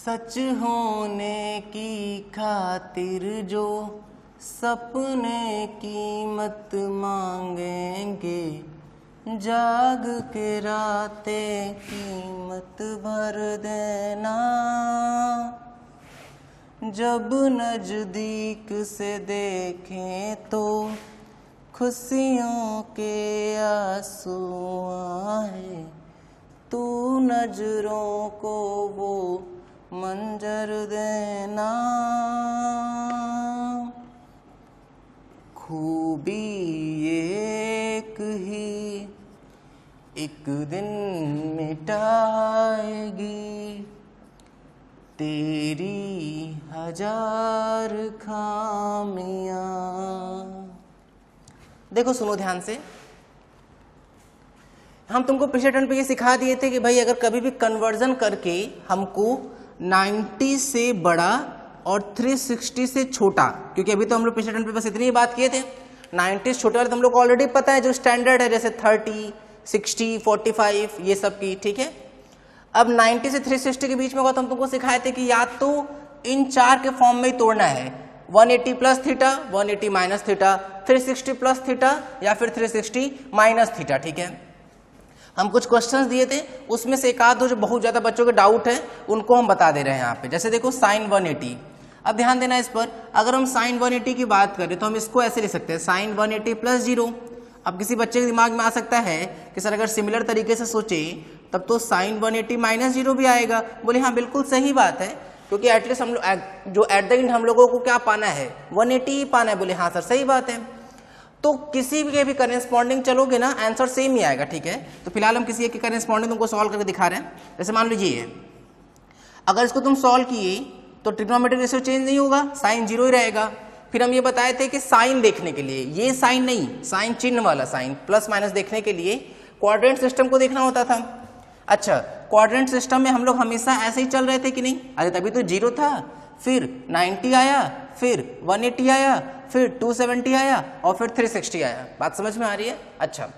सच होने की खातिर जो सपने कीमत मांगेंगे, जाग के रातें कीमत भर देना। जब नजदीक से देखें तो खुशियों के आंसू आए, तू नजरों को वो मंजर देना। खूबी एक ही एक दिन मिटाएगी, तेरी हजार खामियां। देखो सुनो ध्यान से, हम तुमको पिछले टर्न पे ये सिखा दिए थे कि भाई अगर कभी भी कन्वर्जन करके हमको 90 से बड़ा और 360 से छोटा, क्योंकि अभी तो हम लोग पिछले टर्न पे बस इतनी ही बात किए थे, 90 से छोटे वाले तो हम लोग को ऑलरेडी पता है जो स्टैंडर्ड है, जैसे 30, 60, 45 ये सब की, ठीक है। अब 90 से 360 के बीच में होगा तो हम तुमको सिखाए थे कि या तो इन चार के फॉर्म में ही तोड़ना है, 180 plus theta, 180 minus theta, 360 plus theta या फिर 360 माइनस थीटा, ठीक है। हम कुछ क्वेश्चंस दिए थे, उसमें से एक आध दो जो बहुत ज्यादा बच्चों के डाउट है उनको हम बता दे रहे हैं यहाँ पे। जैसे देखो साइन 180, अब ध्यान देना इस पर, अगर हम साइन 180 की बात करें तो हम इसको ऐसे लिख सकते हैं साइन 180 प्लस 0। अब किसी बच्चे के दिमाग में आ सकता है कि सर अगर सिमिलर तरीके से सोचे तब तो साइन 180 माइनस 0 भी आएगा। बोले हाँ बिल्कुल सही बात है, क्योंकि एटलीस्ट हम लोग जो एट द एंड हम लोगों को क्या पाना है, 180 ही पाना है। बोले हाँ सर सही बात है, तो किसी के भी करेस्पॉन्डिंग चलोगे ना आंसर सेम ही आएगा, ठीक है। तो फिलहाल हम किसी एक के करेस्पॉन्डिंग तुमको सॉल्व करके दिखा रहे हैं। जैसे मान लीजिए अगर इसको तुम सॉल्व किए तो ट्रिग्नोमेट्रिक रेशियो चेंज नहीं होगा, साइन 0 ही रहेगा। फिर हम ये बताए थे कि साइन देखने के लिए, ये साइन नहीं, साइन चिन्ह वाला साइन प्लस माइनस देखने के लिए क्वाड्रेंट सिस्टम को देखना होता था। अच्छा, क्वाड्रेंट सिस्टम में हम लोग हमेशा ऐसे ही चल रहे थे कि नहीं? अरे तभी तो 0 था, फिर 90 आया, फिर 180 आया, फिर 270 आया और फिर 360 आया। बात समझ में आ रही है? अच्छा,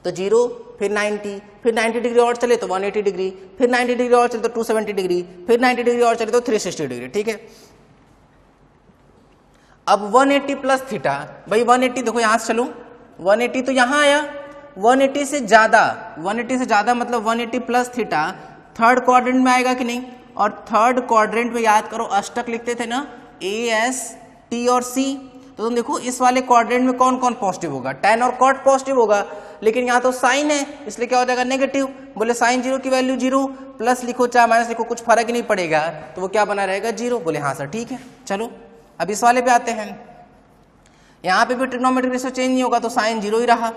तो 0 फिर 90, फिर 90 डिग्री और चले तो 180 डिग्री, फिर 90 डिग्री और चले तो 270 डिग्री, फिर 90 डिग्री और चले तो 360 डिग्री, ठीक है। अब 180 प्लस थीटा, भाई 180 देखो यहां से चलो, 180 तो यहां आया, 180 से ज्यादा, 180 से ज्यादा मतलब 180 प्लस थीटा थर्ड क्वाड्रेंट में आएगा कि नहीं? और थर्ड क्वाड्रेंट में याद करो अष्टक लिखते थे ना, ए एस टी और सी। तो तुम देखो इस वाले क्वाड्रेंट में कौन कौन पॉजिटिव होगा, tan और cot पॉजिटिव होगा, लेकिन यहाँ तो साइन है इसलिए क्या हो जाएगा नेगेटिव। बोले साइन 0 की वैल्यू 0, प्लस लिखो चाहे माइनस लिखो कुछ फर्क ही नहीं पड़ेगा, तो वो क्या बना रहेगा 0। बोले हाँ सर ठीक है। चलो अब इस वाले पे आते हैं, यहाँ पे भी ट्रिग्नोमेट्रिक रेशियो चेंज नहीं होगा तो साइन 0 ही रहा।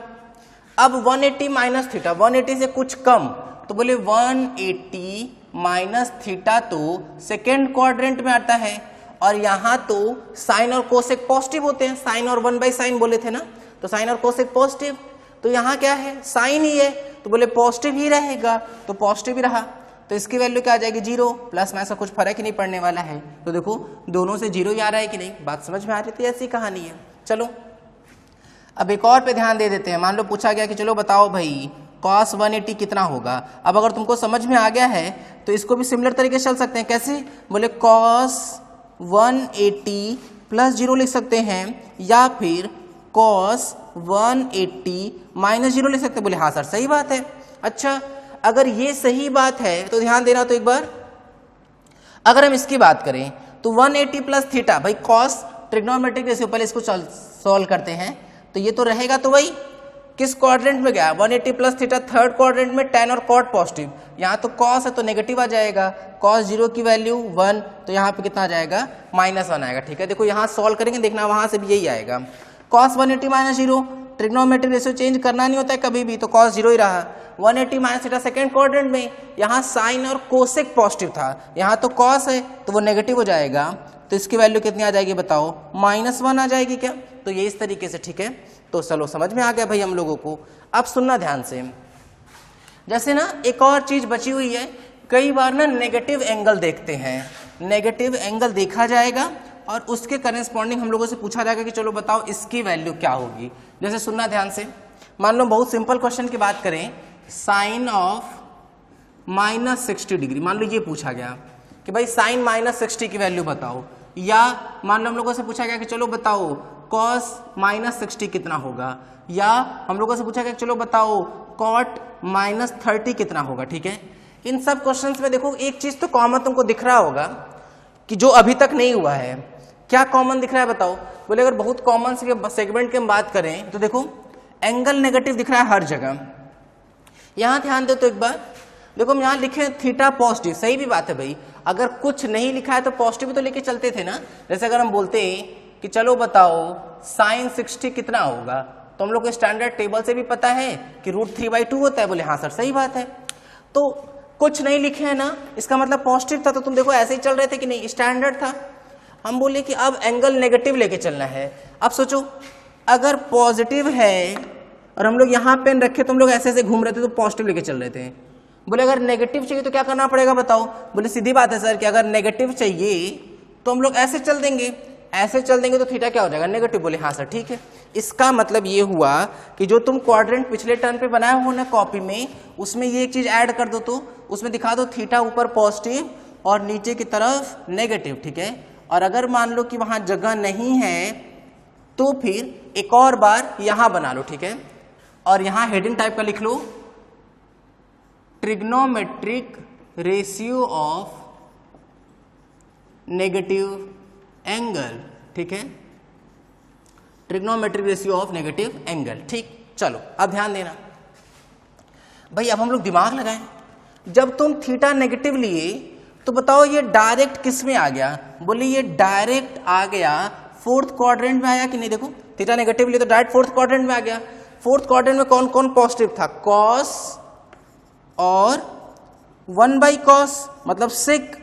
अब 180 माइनस थीटा, 180 से कुछ कम, तो बोले 180 माइनस थीटा तो सेकेंड क्वाड्रेंट में आता है, और यहाँ तो साइन और कोसेक पॉजिटिव होते हैं, साइन और 1/sin बोले थे ना, तो साइन और कोसेक पॉजिटिव, तो यहाँ क्या है साइन ही है, तो बोले पॉजिटिव ही रहेगा, तो पॉजिटिव ही रहा, तो इसकी वैल्यू क्या आ जाएगी 0, प्लस माइनस कुछ फर्क ही नहीं पड़ने वाला है। तो देखो दोनों से 0 ही आ रहा है कि नहीं, बात समझ में आ रही थी, ऐसी कहानी है। चलो अब एक और पे ध्यान दे देते हैं। मान लो पूछा गया कि चलो बताओ भाई cos 180 कितना होगा। अब अगर तुमको समझ में आ गया है तो इसको भी सिमिलर तरीके से चल सकते हैं। कैसे? बोले cos 180 प्लस 0 लिख सकते हैं, या फिर cos 180 माइनस 0 लिख सकते हैं। बोले हाँ सर सही बात है। अच्छा, अगर ये सही बात है तो ध्यान देना, तो एक बार अगर हम इसकी बात करें तो 180 प्लस थीटा, भाई cos ट्रिग्नोमेट्रिक रेशियो, पहले इसको सॉल्व करते हैं, तो ये तो रहेगा तो वही किस क्वाड्रेंट में गया, 180 प्लस थीटा थर्ड क्वाड्रेंट में, tan और cot पॉजिटिव, यहाँ तो cos है तो नेगेटिव आ जाएगा, cos 0 की वैल्यू 1, तो यहाँ पे कितना आ जाएगा -1 आएगा, ठीक है। देखो यहाँ सॉल्व करेंगे, देखना वहां से भी यही आएगा, cos 180 minus 0, trigonometric ratio change करना नहीं होता है कभी भी, तो cos 0 ही रहा। 180 माइनस थीटा सेकेंड क्वाड्रेंट में, यहाँ साइन और कोसेक पॉजिटिव था, यहाँ तो cos है तो वो नेगेटिव हो जाएगा, तो इसकी वैल्यू कितनी आ जाएगी बताओ, -1 आ जाएगी क्या? तो ये इस तरीके से, ठीक है। तो चलो समझ में आ गया भाई हम लोगों को। अब सुनना ध्यान से, जैसे ना एक और चीज बची हुई है, कई बार ना नेगेटिव एंगल देखते हैं, नेगेटिव एंगल देखा जाएगा और उसके करेस्पॉन्डिंग हम लोगों से पूछा जाएगा कि चलो बताओ इसकी वैल्यू क्या होगी। जैसे सुनना ध्यान से, मान लो बहुत सिंपल क्वेश्चन की बात करें, साइन ऑफ -60 डिग्री, मान लो ये पूछा गया, कि भाई साइन -60 की वैल्यू बताओ, या मान लो हम लोगों से पूछा गया कि चलो बताओ कॉस -60 कितना होगा, या हम लोगों से पूछा गया चलो बताओ कॉट -30 कितना होगा। ठीक है, इन सब क्वेश्चंस में देखो एक चीज तो कॉमन तुमको दिख रहा होगा कि जो अभी तक नहीं हुआ है। क्या कॉमन दिख रहा है बताओ? बोले अगर बहुत कॉमन सेगमेंट की हम बात करें तो देखो एंगल नेगेटिव दिख रहा है हर जगह। यहां ध्यान दो तो एक बार, देखो हम यहां लिखे थीटा पॉजिटिव, सही भी बात है भाई, अगर कुछ नहीं लिखा है तो पॉजिटिव तो लेके चलते थे ना। जैसे अगर हम बोलते कि चलो बताओ साइन 60 कितना होगा, तो हम लोग को स्टैंडर्ड टेबल से भी पता है कि √3/2 होता है। बोले हाँ सर सही बात है। तो कुछ नहीं लिखे है ना, इसका मतलब पॉजिटिव था, तो तुम देखो ऐसे ही चल रहे थे कि नहीं, स्टैंडर्ड था। हम बोले कि अब एंगल नेगेटिव लेके चलना है। अब सोचो अगर पॉजिटिव है और हम लोग यहाँ पेन रखे तो हम लोग ऐसे ऐसे घूम रहे थे तो पॉजिटिव लेके चल रहे थे। बोले अगर नेगेटिव चाहिए तो क्या करना पड़ेगा बताओ? बोले सीधी बात है सर कि अगर नेगेटिव चाहिए तो हम लोग ऐसे चल देंगे, ऐसे चल देंगे तो थीटा क्या हो जाएगा? नेगेटिव। बोले हाँ सर ठीक है। इसका मतलब ये हुआ कि जो तुम क्वाड्रेंट पिछले टर्न पे बनाए हो ना कॉपी में, उसमें ये एक चीज ऐड कर दो, तो उसमें दिखा दो थीटा ऊपर पॉजिटिव और नीचे की तरफ नेगेटिव। ठीक है, और अगर मान लो कि वहां जगह नहीं है तो फिर एक और बार यहां बना लो। ठीक है, और यहां हेडिंग टाइप का लिख लो trigonometric ratio of negative angle. ठीक है, trigonometric ratio of negative angle. ठीक, चलो अब ध्यान देना भाई, अब हम लोग दिमाग लगाएं। जब तुम थीटा नेगेटिव लिए तो बताओ ये डायरेक्ट किस में आ गया? बोले ये डायरेक्ट आ गया फोर्थ क्वाड्रेंट में आया कि नहीं? देखो थीटा नेगेटिव लिए तो डायरेक्ट फोर्थ क्वाड्रेंट में आ गया। फोर्थ क्वाड्रेंट में कौन कौन पॉजिटिव था? कॉस और 1/cos मतलब सेक,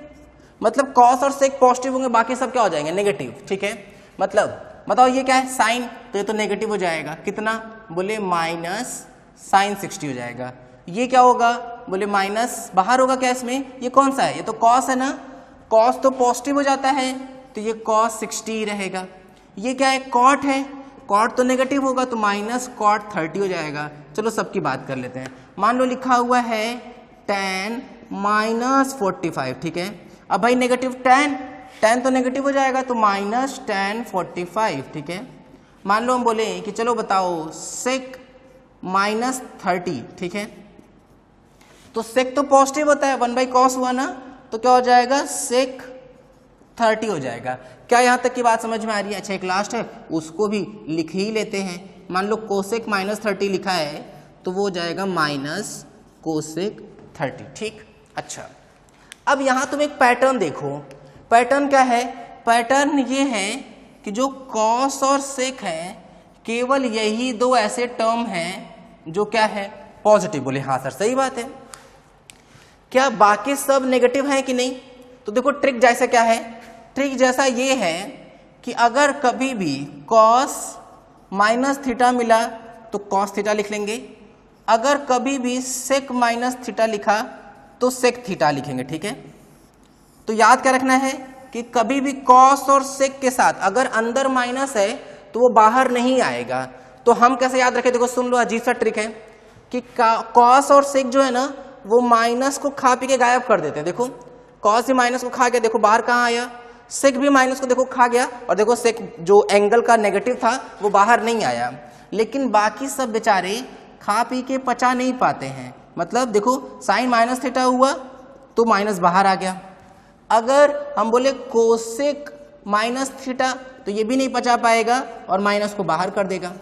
मतलब कॉस और सेक पॉजिटिव होंगे, बाकी सब क्या हो जाएंगे? नेगेटिव। ठीक है, मतलब बताओ ये क्या है? साइन, तो ये तो नेगेटिव हो जाएगा, कितना? बोले -sin60 हो जाएगा। ये क्या होगा? बोले माइनस बाहर होगा क्या इसमें? ये कौन सा है? ये तो कॉस है ना, कॉस तो पॉजिटिव हो जाता है तो ये cos60 रहेगा। ये क्या है? कॉट है, कॉट तो नेगेटिव होगा तो -cot30 हो जाएगा। चलो सबकी बात कर लेते हैं। मान लो लिखा हुआ है tan -45। ठीक है, अब भाई नेगेटिव tan तो नेगेटिव हो जाएगा तो -tan45। ठीक है, मान लो हम बोले कि चलो बताओ sec -30। ठीक है, तो sec तो पॉजिटिव होता है, 1/cos हुआ ना, तो क्या हो जाएगा? sec 30 हो जाएगा। क्या यहाँ तक की बात समझ में आ रही है? अच्छा एक लास्ट है, उसको भी लिख ही लेते हैं। मान लो cosec -30 लिखा है तो वो हो जाएगा -cosec 30। ठीक, अच्छा अब यहाँ तुम एक पैटर्न देखो। पैटर्न क्या है? पैटर्न ये है कि जो cos और sec है केवल यही दो ऐसे टर्म हैं जो क्या है? पॉजिटिव। बोले हाँ सर सही बात है। क्या बाकी सब नेगेटिव है कि नहीं? तो देखो ट्रिक जैसा क्या है? ट्रिक जैसा ये है कि अगर कभी भी cos -θ मिला तो cos θ लिख लेंगे, अगर कभी भी sec -θ लिखा तो sec θ लिखेंगे। ठीक है, तो याद क्या रखना है कि कभी भी cos और sec के साथ अगर अंदर माइनस है तो वो बाहर नहीं आएगा। तो हम कैसे याद रखें? देखो सुन लो, अजीब सा ट्रिक है कि cos और sec जो है ना वो माइनस को खा पी के गायब कर देते हैं। देखो cos भी माइनस को खा गया, देखो बाहर कहाँ आया? sec भी माइनस को देखो खा गया, और देखो sec जो एंगल का नेगेटिव था वो बाहर नहीं आया। लेकिन बाकी सब बेचारे खा पी के पचा नहीं पाते हैं। मतलब देखो sin -θ हुआ तो माइनस बाहर आ गया, अगर हम बोले cosec -θ तो ये भी नहीं पचा पाएगा और माइनस को बाहर कर देगा।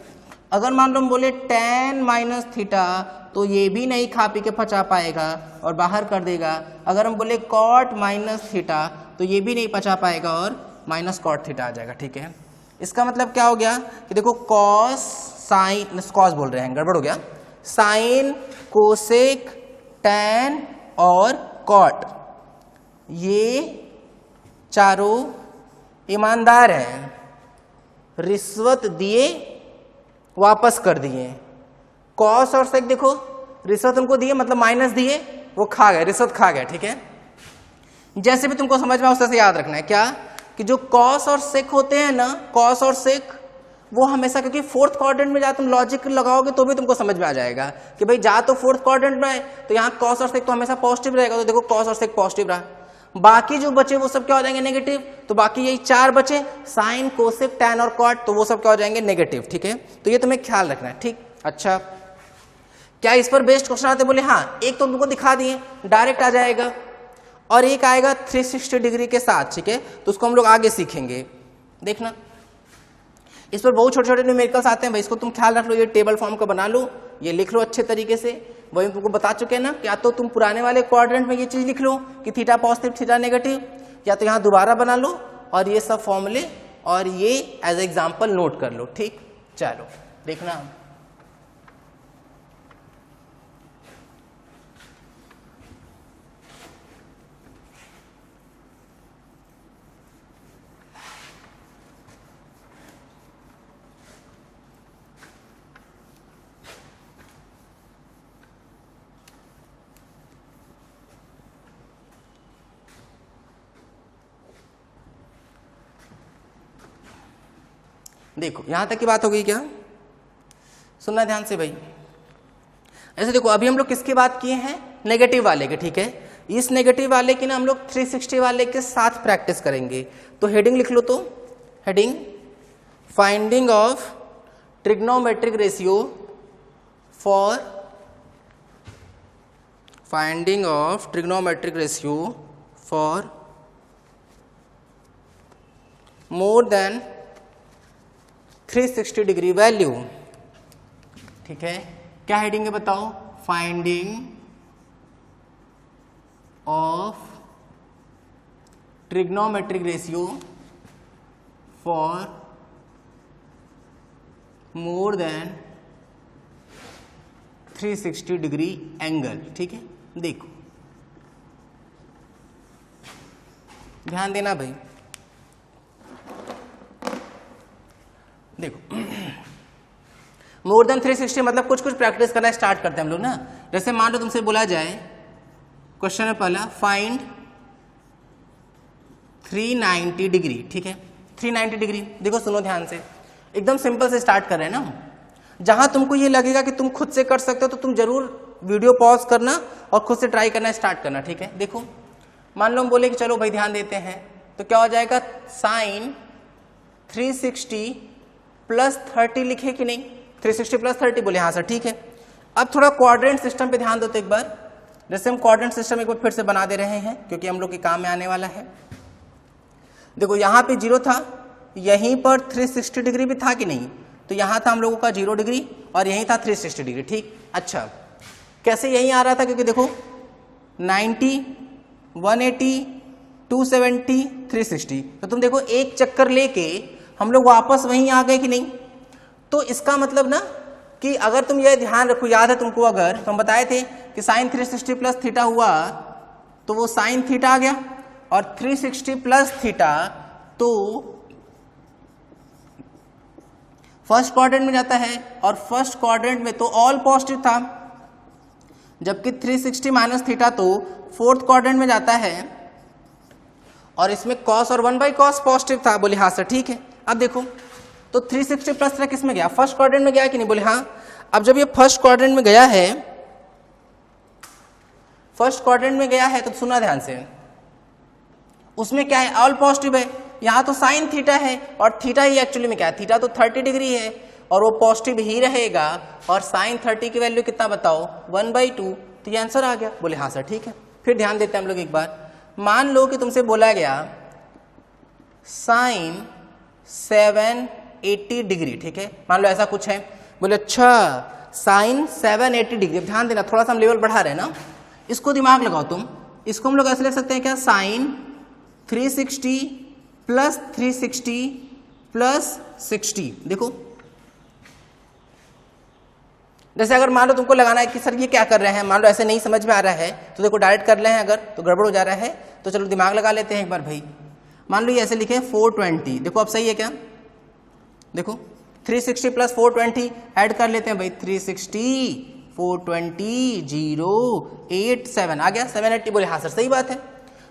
अगर मान लो हम बोले tan -θ तो ये भी नहीं खा पी के पचा पाएगा और बाहर कर देगा। अगर हम बोले cot -θ तो ये भी नहीं पचा पाएगा और -cot θ आ जाएगा। ठीक है, इसका मतलब क्या हो गया कि देखो cos बोल रहे हैं, गड़बड़ हो गया, साइन, कोसेक, tan और cot ये चारों ईमानदार हैं, रिश्वत दिए वापस कर दिए। कॉस और सेक देखो रिश्वत उनको दिए, मतलब माइनस दिए, वो खा गए, रिश्वत खा गए। ठीक है, जैसे भी तुमको समझ में उस तरह से याद रखना है। क्या कि जो कॉस और सेक होते हैं ना, कॉस और सेक वो हमेशा, क्योंकि फोर्थ क्वाड्रेंट में जा तुम लॉजिक लगाओगे तो भी तुमको समझ में आ जाएगा कि भाई जा तो फोर्थ क्वाड्रेंट में है तो यहाँ कॉस और सेक तो हमेशा पॉजिटिव रहेगा। तो देखो कॉस और सेक पॉजिटिव रहा, बाकी जो बचे वो सब क्या हो जाएंगे नेगेटिव, तो बाकी यही 4 बचे साइन कोसेक टैन और कॉट, तो वो सब क्या हो जाएंगे नेगेटिव, ठीक है। तो ये तुम्हें ख्याल रखना है, ठीक। अच्छा, क्या इस पर बेस्ड क्वेश्चन आते, बोले हाँ, एक तो तुमको दिखा दिए डायरेक्ट आ जाएगा और एक आएगा 360 डिग्री के साथ, ठीक है। तो उसको हम लोग आगे सीखेंगे, देखना। इस पर बहुत छोटे छोटे न्यूमेरिकल्स आते हैं भाई, इसको तुम ख्याल रख लो, ये टेबल फॉर्म का बना लो, ये लिख लो अच्छे तरीके से। वही तुमको बता चुके हैं ना, या तो तुम पुराने वाले क्वाड्रेंट में ये चीज लिख लो कि थीटा पॉजिटिव थीटा नेगेटिव, या तो यहाँ दोबारा बना लो और ये सब फॉर्मूले और ये एज एग्जाम्पल नोट कर लो, ठीक। चलो देखना, देखो यहां तक की बात हो गई क्या, सुनना ध्यान से भाई। ऐसे देखो अभी हम लोग किसकी बात किए हैं, नेगेटिव वाले के, ठीक है। इस नेगेटिव वाले की ना हम लोग 360 वाले के साथ प्रैक्टिस करेंगे। तो हेडिंग लिख लो, तो heading finding of trigonometric ratio for more than 360 degree value, ठीक है। क्या हेडिंग है बताओ, finding of trigonometric ratio for more than 360 degree angle, ठीक है। देखो ध्यान देना भाई, देखो मोर देन 360 मतलब कुछ कुछ प्रैक्टिस करना स्टार्ट करते हैं हम लोग ना। जैसे मान लो तुमसे बोला जाए, क्वेश्चन है पहला, फाइंड 390 डिग्री, ठीक है। 390 डिग्री, देखो सुनो ध्यान से, एकदम सिंपल से स्टार्ट कर रहे हैं ना। जहां तुमको ये लगेगा कि तुम खुद से कर सकते हो तो तुम जरूर वीडियो पॉज करना और खुद से ट्राई करना स्टार्ट करना, ठीक है। देखो मान लो हम बोले कि चलो भाई ध्यान देते हैं, तो क्या हो जाएगा, साइन 360 प्लस 30 लिखे कि नहीं, 360 प्लस 30, बोले हाँ सर ठीक है। अब थोड़ा क्वाड्रेंट सिस्टम पे ध्यान दो तो एक बार, जैसे हम क्वाड्रेंट सिस्टम एक बार फिर से बना दे रहे हैं क्योंकि हम लोग के काम में आने वाला है। देखो यहाँ पे 0 था, यहीं पर 360 डिग्री भी था कि नहीं, तो यहाँ था हम लोगों का 0 डिग्री और यहीं था 360 डिग्री, ठीक। अच्छा कैसे यहीं आ रहा था, क्योंकि देखो 90, 180, 270, 360, तो तुम देखो एक चक्कर लेके हम लोग वापस वहीं आ गए कि नहीं। तो इसका मतलब ना कि अगर तुम ये ध्यान रखो, याद है तुमको, अगर हम बताए थे कि साइन 360 प्लस थीटा हुआ तो वो साइन थीटा आ गया, और 360 प्लस थीटा तो फर्स्ट क्वाड्रेंट में जाता है, और फर्स्ट क्वाड्रेंट में तो ऑल पॉजिटिव था, जबकि 360 माइनस थीटा तो फोर्थ क्वाड्रेंट में जाता है, और इसमें कॉस और 1/cos पॉजिटिव था, बोले हाँ सर ठीक है। अब देखो तो 360 प्लस थीटा किस में गया, फर्स्ट क्वाड्रेंट में गया कि नहीं, बोले हाँ। अब जब ये फर्स्ट क्वाड्रेंट में गया है, फर्स्ट क्वाड्रेंट में गया है तो सुना ध्यान से, उसमें क्या है, ऑल पॉजिटिव है। यहाँ तो साइन थीटा है और थीटा ही एक्चुअली में क्या है, थीटा तो 30 डिग्री है और वो पॉजिटिव ही रहेगा, और साइन 30 की वैल्यू कितना बताओ, 1/2, तो ये आंसर आ गया, बोले हाँ सर ठीक है। फिर ध्यान देते हैं हम लोग एक बार, मान लो कि तुमसे बोला गया साइन 780 डिग्री, ठीक है, मान लो ऐसा कुछ है, बोले अच्छा साइन 780 डिग्री। ध्यान देना, थोड़ा सा हम लेवल बढ़ा रहे हैं ना, इसको दिमाग लगाओ तुम, इसको हम लोग ऐसे लिख सकते हैं क्या, साइन 360 प्लस 360 प्लस 60। देखो जैसे अगर मान लो तुमको लगाना है कि सर ये क्या कर रहे हैं, मान लो ऐसे नहीं समझ में आ रहा है तो देखो डायरेक्ट कर रहे हैं, अगर तो गड़बड़ हो जा रहा है, तो चलो दिमाग लगा लेते हैं एक बार भाई। मान लो ये ऐसे लिखे 420, देखो अब सही है क्या, देखो 360 प्लस 420 ऐड कर लेते हैं भाई, 360 420 087 आ गया 780, बोले हाँ सर सही बात है।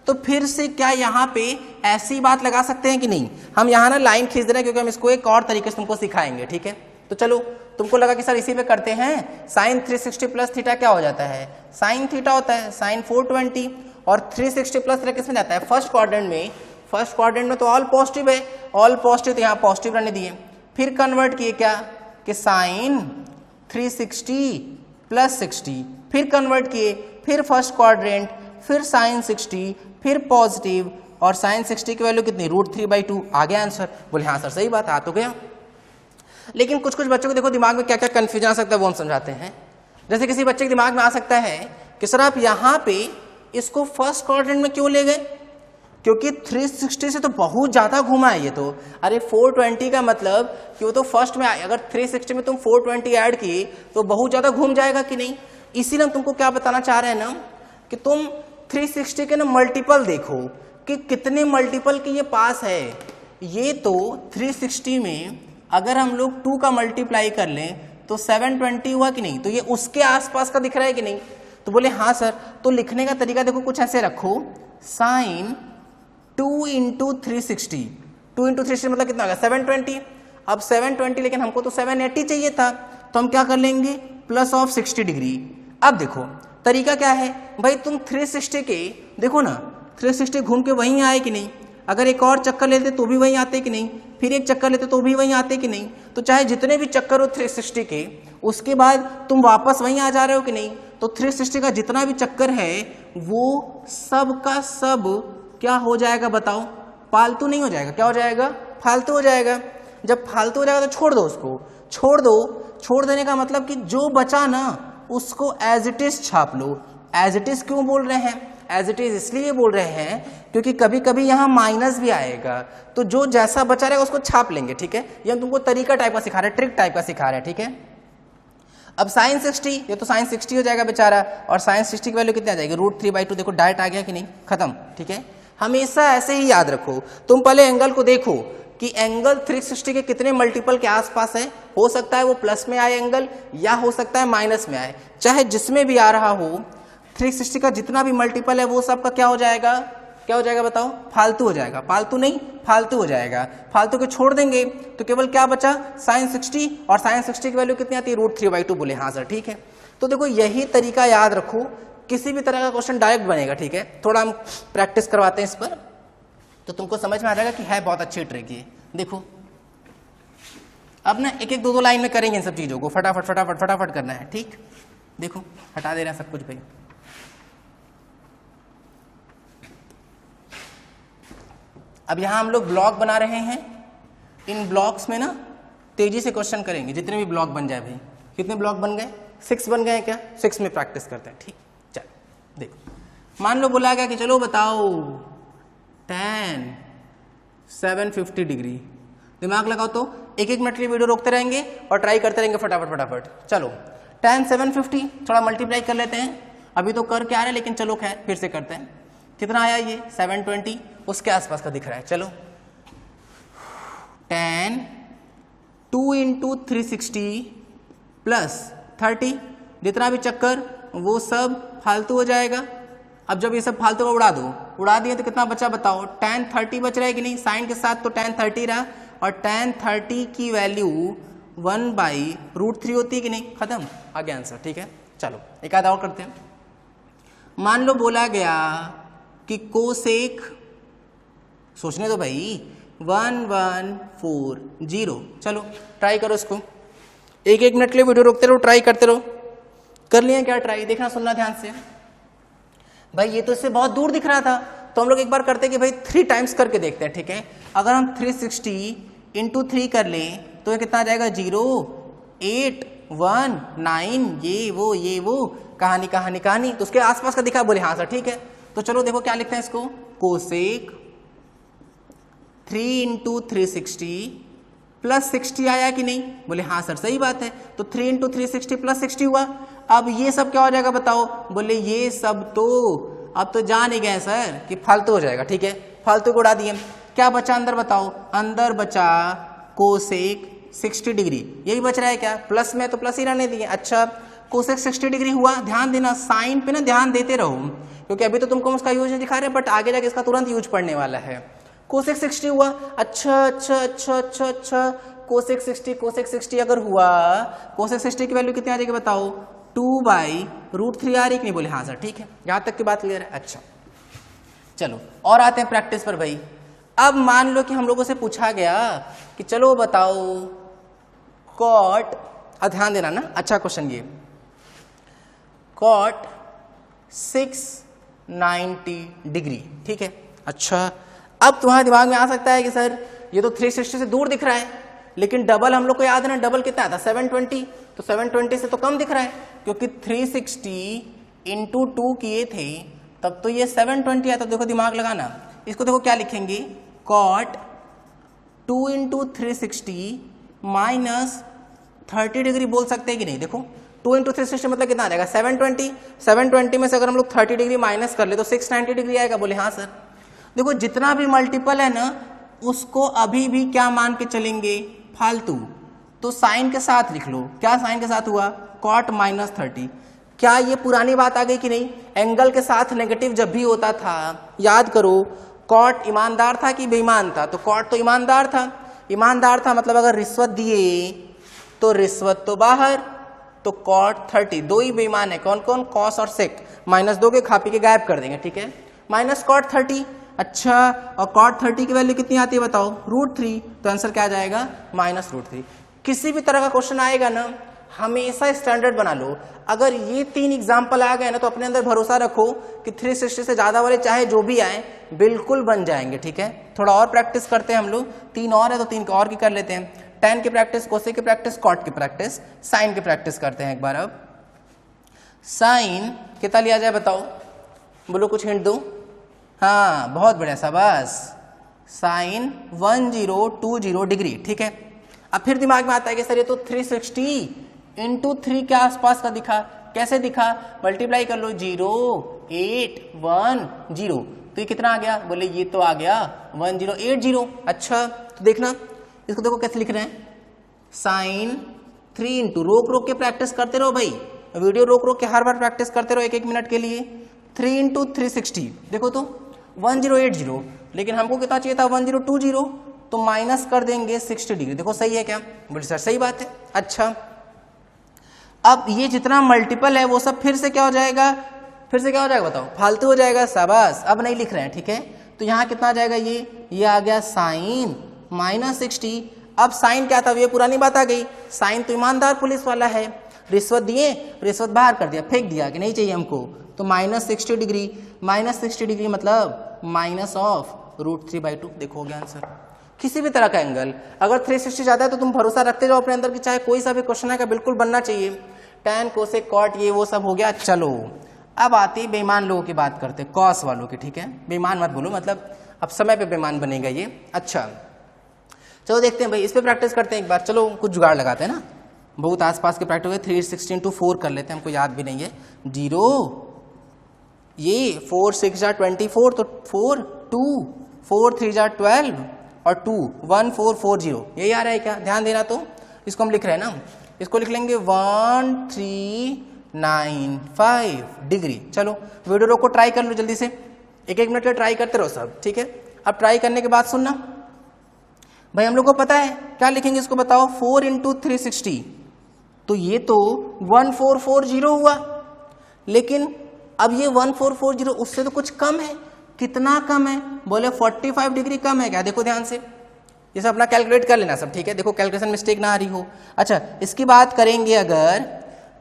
तो फिर से क्या यहाँ पे ऐसी बात लगा सकते हैं कि नहीं, हम यहाँ ना लाइन खींच दे रहे हैं क्योंकि हम इसको एक और तरीके से तुमको सिखाएंगे, ठीक है। तो चलो तुमको लगा कि सर इसी पे करते हैं, साइन 360 प्लस थीटा क्या हो जाता है, साइन थीटा होता है, साइन 420, और 360 प्लस थीटा किस में जाता है? फर्स्ट क्वाड्रेंट में। फर्स्ट क्वाड्रेंट में तो ऑल पॉजिटिव है, ऑल पॉजिटिव तो यहाँ पॉजिटिव रहने दिए। फिर कन्वर्ट किए क्या कि साइन 360 प्लस 60, फिर कन्वर्ट किए, फिर फर्स्ट क्वाड्रेंट, फिर साइन 60, फिर पॉजिटिव, और साइन 60 की वैल्यू कितनी? √3/2। आ गया आंसर? बोले हाँ सर सही बात, आ तो गया। लेकिन कुछ कुछ बच्चों को देखो दिमाग में क्या क्या कंफ्यूजन आ सकता है वो हम समझाते हैं। जैसे किसी बच्चे के दिमाग में आ सकता है कि सर आप यहाँ पे इसको फर्स्ट क्वाड्रेंट में क्यों ले गए? क्योंकि 360 से तो बहुत ज्यादा घुमा है ये तो। अरे 420 का मतलब कि वो तो फर्स्ट में आए, अगर 360 में तुम 420 ऐड किए तो बहुत ज्यादा घूम जाएगा कि नहीं। इसीलिए हम तुमको क्या बताना चाह रहे हैं ना कि तुम 360 के ना मल्टीपल देखो कि कितने मल्टीपल के ये पास है। ये तो 360 में अगर हम लोग 2 का मल्टीप्लाई कर लें तो 720 हुआ कि नहीं, तो ये उसके आसपास का दिख रहा है कि नहीं। तो बोले हाँ सर, तो लिखने का तरीका देखो कुछ ऐसे रखो, साइन 2 इंटू 360, 2 इंटू 360 मतलब कितना होगा? 720। अब 720 लेकिन हमको तो 780 चाहिए था, तो हम क्या कर लेंगे? Plus of 60 degree. अब देखो तरीका क्या है भाई, तुम 360 के देखो ना, 360 घूम के वहीं आए कि नहीं। अगर एक और चक्कर लेते तो भी वहीं आते कि नहीं, फिर एक चक्कर लेते तो भी वहीं आते कि नहीं। तो चाहे जितने भी चक्कर हो 360 के, उसके बाद तुम वापस वहीं आ जा रहे हो कि नहीं। तो 360 का जितना भी चक्कर है वो सब का सब क्या हो जाएगा बताओ? फालतू नहीं हो जाएगा। क्या हो जाएगा? फालतू हो जाएगा। जब फालतू हो जाएगा तो छोड़ दो उसको, छोड़ दो। छोड़ देने का मतलब कि जो बचा ना उसको एज इट इज छाप लो। एज इट इज क्यों बोल रहे हैं? एज इट इज इसलिए बोल रहे हैं क्योंकि कभी कभी यहाँ माइनस भी आएगा, तो जो जैसा बचा रहेगा उसको छाप लेंगे। ठीक है, ये हम तुमको तरीका टाइप का सिखा रहे हैं, ट्रिक टाइप का सिखा रहे हैं। ठीक है, अब साइन 60, ये तो साइन 60 हो जाएगा बेचारा, और साइन 60 की वैल्यू कितनी आ जाएगी? √3/2। देखो डायरेक्ट आ गया कि नहीं, खत्म। ठीक है, हमेशा ऐसे ही याद रखो। तुम पहले एंगल को देखो कि एंगल 360 के कितने मल्टीपल के आसपास है। हो सकता है वो प्लस में आए एंगल, या हो सकता है माइनस में आए। चाहे जिसमें भी आ रहा हो, 360 का जितना भी मल्टीपल है वो सब का क्या हो जाएगा? क्या हो जाएगा बताओ? फालतू हो जाएगा। फालतू नहीं, फालतू हो जाएगा। फालतू के छोड़ देंगे तो केवल क्या बचा? साइन 60, और साइन 60 की वैल्यू कितनी आती है? √3/2। बोले हाँ सर ठीक है। तो देखो यही तरीका याद रखो, किसी भी तरह का क्वेश्चन डायरेक्ट बनेगा। ठीक है, थोड़ा हम प्रैक्टिस करवाते हैं इस पर, तो तुमको समझ में आ जाएगा कि है बहुत अच्छी ट्रिक ये। देखो अब ना एक एक दो लाइन में करेंगे इन सब चीजों को, फटाफट फटाफट फटाफट करना है। ठीक, देखो हटा दे रहे हैं सब कुछ भाई। अब यहां हम लोग ब्लॉक बना रहे हैं। इन ब्लॉक्स में ना तेजी से क्वेश्चन करेंगे, जितने भी ब्लॉक बन जाए भाई। कितने ब्लॉक बन गए? 6 बन गए क्या? 6 में प्रैक्टिस करते हैं। ठीक, चलो देखो मान लो बोला गया कि चलो बताओ tan 750 डिग्री। दिमाग लगाओ तो एक एक मिनट की वीडियो रोकते रहेंगे और ट्राई करते रहेंगे फटाफट फटाफट। चलो tan 750 थोड़ा मल्टीप्लाई कर लेते हैं। अभी तो कर क्या आ रहा है, लेकिन चलो खैर फिर से करते हैं। कितना आया ये? 720, उसके आसपास का दिख रहा है। चलो tan 2 इंटू 360 प्लस 30, जितना भी चक्कर वो सब फालतू हो जाएगा। अब जब ये सब फालतू का उड़ा दो, उड़ा दिए तो कितना बचा बताओ? tan 30 बच रहा है कि नहीं? साइन के साथ तो tan 30 रहा, और tan 30 की वैल्यू 1/√3 होती है कि नहीं? खत्म, आ गया आंसर। ठीक है, चलो एक आधा और करते हैं। मान लो बोला गया कि कोसेक, सोचने दो भाई, 1140। चलो ट्राई करो इसको, एक एक मिनट के लिए वीडियो रोकते रहो, ट्राई करते रहो। कर लिया क्या ट्राई? देखना सुनना ध्यान से भाई। ये तो इससे बहुत दूर दिख रहा था, तो हम लोग एक बार करते कि भाई 3 टाइम्स करके देखते हैं। ठीक है, अगर हम 360 इंटू 3 कर लें तो ये कितना आ जाएगा? 0 8 1 9, ये वो कहानी कहानी कहानी। तो उसके आसपास का दिखा। बोले हाँ सर ठीक है। तो चलो देखो क्या लिखते हैं इसको, कोसेक 3 इंटू 360 प्लस 60 आया कि नहीं? बोले हाँ सर सही बात है। तो 3 इंटू 360 प्लस 60 हुआ। अब ये सब क्या हो जाएगा बताओ? बोले ये सब तो अब तो जान ही गए सर कि फालतू हो जाएगा। ठीक है, फालतू को उड़ा दिए। क्या बचा अंदर बताओ? अंदर बचा कोसेक 60 डिग्री। यही बच रहा है क्या? प्लस में तो प्लस ही रहने दिए। अच्छा, कोसेक 60 डिग्री हुआ। ध्यान देना, साइन पे ना ध्यान देते रहो, क्योंकि अभी तो तुमको उसका यूज नहीं दिखा रहे, बट आगे जाके इसका तुरंत यूज पड़ने वाला है। कोसेक 60 हुआ। अच्छा, कोसेक 60 अगर हुआ, कोसेक 60 की वैल्यू कितनी आ जाएगी बताओ? 2/√3 आ रही कि नहीं? बोले हाँ सर ठीक है, यहां तक की बात क्लियर है। अच्छा चलो और आते हैं प्रैक्टिस पर भाई। अब मान लो कि हम लोगों से पूछा गया कि चलो बताओ कॉट, ध्यान देना ना, अच्छा क्वेश्चन ये, कॉट 690 डिग्री, ठीक है। अच्छा अब तुम्हारे दिमाग में आ सकता है कि सर ये तो 360 से दूर दिख रहा है, लेकिन डबल हम लोग को याद है ना, डबल कितना था 720, तो 720 से तो कम दिख रहा है, क्योंकि 360 इंटू 2 किए थे तब तो ये 720 आया। तो देखो दिमाग लगाना, इसको देखो क्या लिखेंगे, कॉट 2 इंटू 360 माइनस 30 डिग्री बोल सकते हैं कि नहीं। देखो 2 इंटू 360 मतलब कितना आ जाएगा 720, 720 में से अगर हम लोग 30 डिग्री माइनस कर ले तो 690 डिग्री आएगा। बोले हाँ सर। देखो जितना भी मल्टीपल है ना उसको अभी भी क्या मान के चलेंगे, फालतू, तो साइन के साथ लिख लो। क्या साइन के साथ हुआ, कॉट माइनस 30। क्या ये पुरानी बात आ गई कि नहीं, एंगल के साथ नेगेटिव जब भी होता था, याद करो कॉट ईमानदार था कि बेईमान था, तो कॉट तो ईमानदार था, ईमानदार था मतलब अगर रिश्वत दिए तो रिश्वत तो बाहर, तो कॉट 30, दो ही बेईमान है, कौन कौन, कॉस और सेक, -2 के खा पी के गायब कर देंगे, ठीक है, माइनस कॉट 30। अच्छा और कॉट 30 की वैल्यू कितनी आती है बताओ, √3, तो आंसर क्या आ जाएगा -√3। किसी भी तरह का क्वेश्चन आएगा ना हमेशा स्टैंडर्ड बना लो। अगर ये 3 एग्जाम्पल आ गए ना तो अपने अंदर भरोसा रखो कि 360 से ज्यादा वाले चाहे जो भी आए बिल्कुल बन जाएंगे, ठीक है। थोड़ा और प्रैक्टिस करते हैं हम लोग, 3 और है तो 3 और की कर लेते हैं। tan की प्रैक्टिस, कोसेक की प्रैक्टिस, कॉट की प्रैक्टिस, साइन की प्रैक्टिस करते हैं एक बार। अब साइन कितना लिया जाए बताओ, बोलो कुछ हिंट दो। हाँ बहुत बढ़िया, शाबाश, साइन 1020 डिग्री, ठीक है। अब फिर दिमाग में आता है कि सर ये तो 360 इंटू 3 के आसपास का दिखा, कैसे दिखा, मल्टीप्लाई कर लो, 0 8 1 0, तो ये कितना आ गया, बोले ये तो आ गया 1080। अच्छा तो देखना इसको, देखो कैसे लिख रहे हैं, साइन 3 इंटू, रोक रोक के प्रैक्टिस करते रहो भाई, वीडियो रोक रोक के हर बार प्रैक्टिस करते रहो 1-1 मिनट के लिए। 3 इंटू 360 देखो तो 1080, लेकिन हमको कितना चाहिए था 1020, तो माइनस कर देंगे 60 डिग्री। देखो सही है क्या, बोले सर सही बात है। अच्छा अब ये जितना मल्टीपल है वो सब फिर से क्या हो जाएगा, फिर से क्या हो जाएगा बताओ, फालतू हो जाएगा, शाबाश। अब नहीं लिख रहे हैं, ठीक है, तो यहाँ कितना आ जाएगा, ये आ गया साइन -60। अब साइन क्या था, ये पुरानी बात आ गई, साइन तो ईमानदार पुलिस वाला है, रिश्वत दिए, रिश्वत बाहर कर दिया, फेंक दिया कि नहीं चाहिए हमको, तो -60 डिग्री, -60 डिग्री मतलब माइनस ऑफ √3/2। देखो हो गया आंसर। किसी भी तरह का एंगल अगर 360 ज्यादा है तो तुम भरोसा रखते जाओ अपने अंदर कि चाहे कोई सा भी क्वेश्चन है का बिल्कुल बनना चाहिए। टैन, कोसेक, कॉट, ये वो सब हो गया। चलो अब आती बेईमान लोगों की बात करते, कॉस वालों की, ठीक है, बेईमान मत बोलो, मतलब अब समय पे बेईमान बनेगा ये। अच्छा चलो देखते हैं भाई, इस पे प्रैक्टिस करते हैं एक बार। चलो कुछ जुगाड़ लगाते हैं ना, बहुत आसपास के प्रैक्टिस हो गए। 360 इंटू 4 कर लेते हैं, हमको याद भी नहीं है, 0, ये 4 6 जा 24, तो 4 2 4 3 जा 12 और 2 1 4 4 0, यही आ रहा है क्या, ध्यान देना। तो इसको हम लिख रहे हैं ना, इसको लिख लेंगे 1395 डिग्री। चलो वीडियो रोको, ट्राई कर लो जल्दी से, 1-1 मिनट का ट्राई करते रहो सब, ठीक है। अब ट्राई करने के बाद सुनना भाई, हम लोग को पता है क्या लिखेंगे, इसको बताओ, 4 इंटू 360, तो ये तो 1440 हुआ, लेकिन अब ये 1440 उससे तो कुछ कम है, कितना कम है, बोले 45 डिग्री कम है क्या। देखो ध्यान से, ये सब अपना कैलकुलेट कर लेना सब, ठीक है, देखो कैलकुलेशन मिस्टेक ना आ रही हो। अच्छा इसकी बात करेंगे अगर,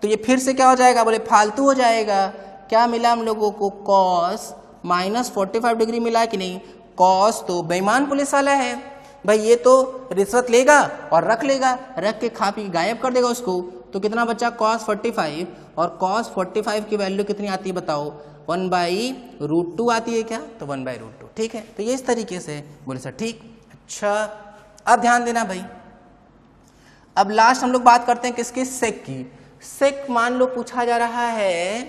तो ये फिर से क्या हो जाएगा, बोले फालतू हो जाएगा। क्या मिला हम लोगों को, कॉस -45 डिग्री मिला कि नहीं। कॉस तो बेईमान पुलिस वाला है भाई, ये तो रिश्वत लेगा और रख लेगा, रख के खा पी गायब कर देगा उसको, तो कितना बचा, cos 45, और cos 45 की वैल्यू कितनी आती है बताओ, 1/√2 आती है क्या, तो 1/√2, ठीक है। तो ये इस तरीके से, बोले सर ठीक। अच्छा अब ध्यान देना भाई, अब लास्ट हम लोग बात करते हैं किसकी, सेक की। सेक मान लो पूछा जा रहा है,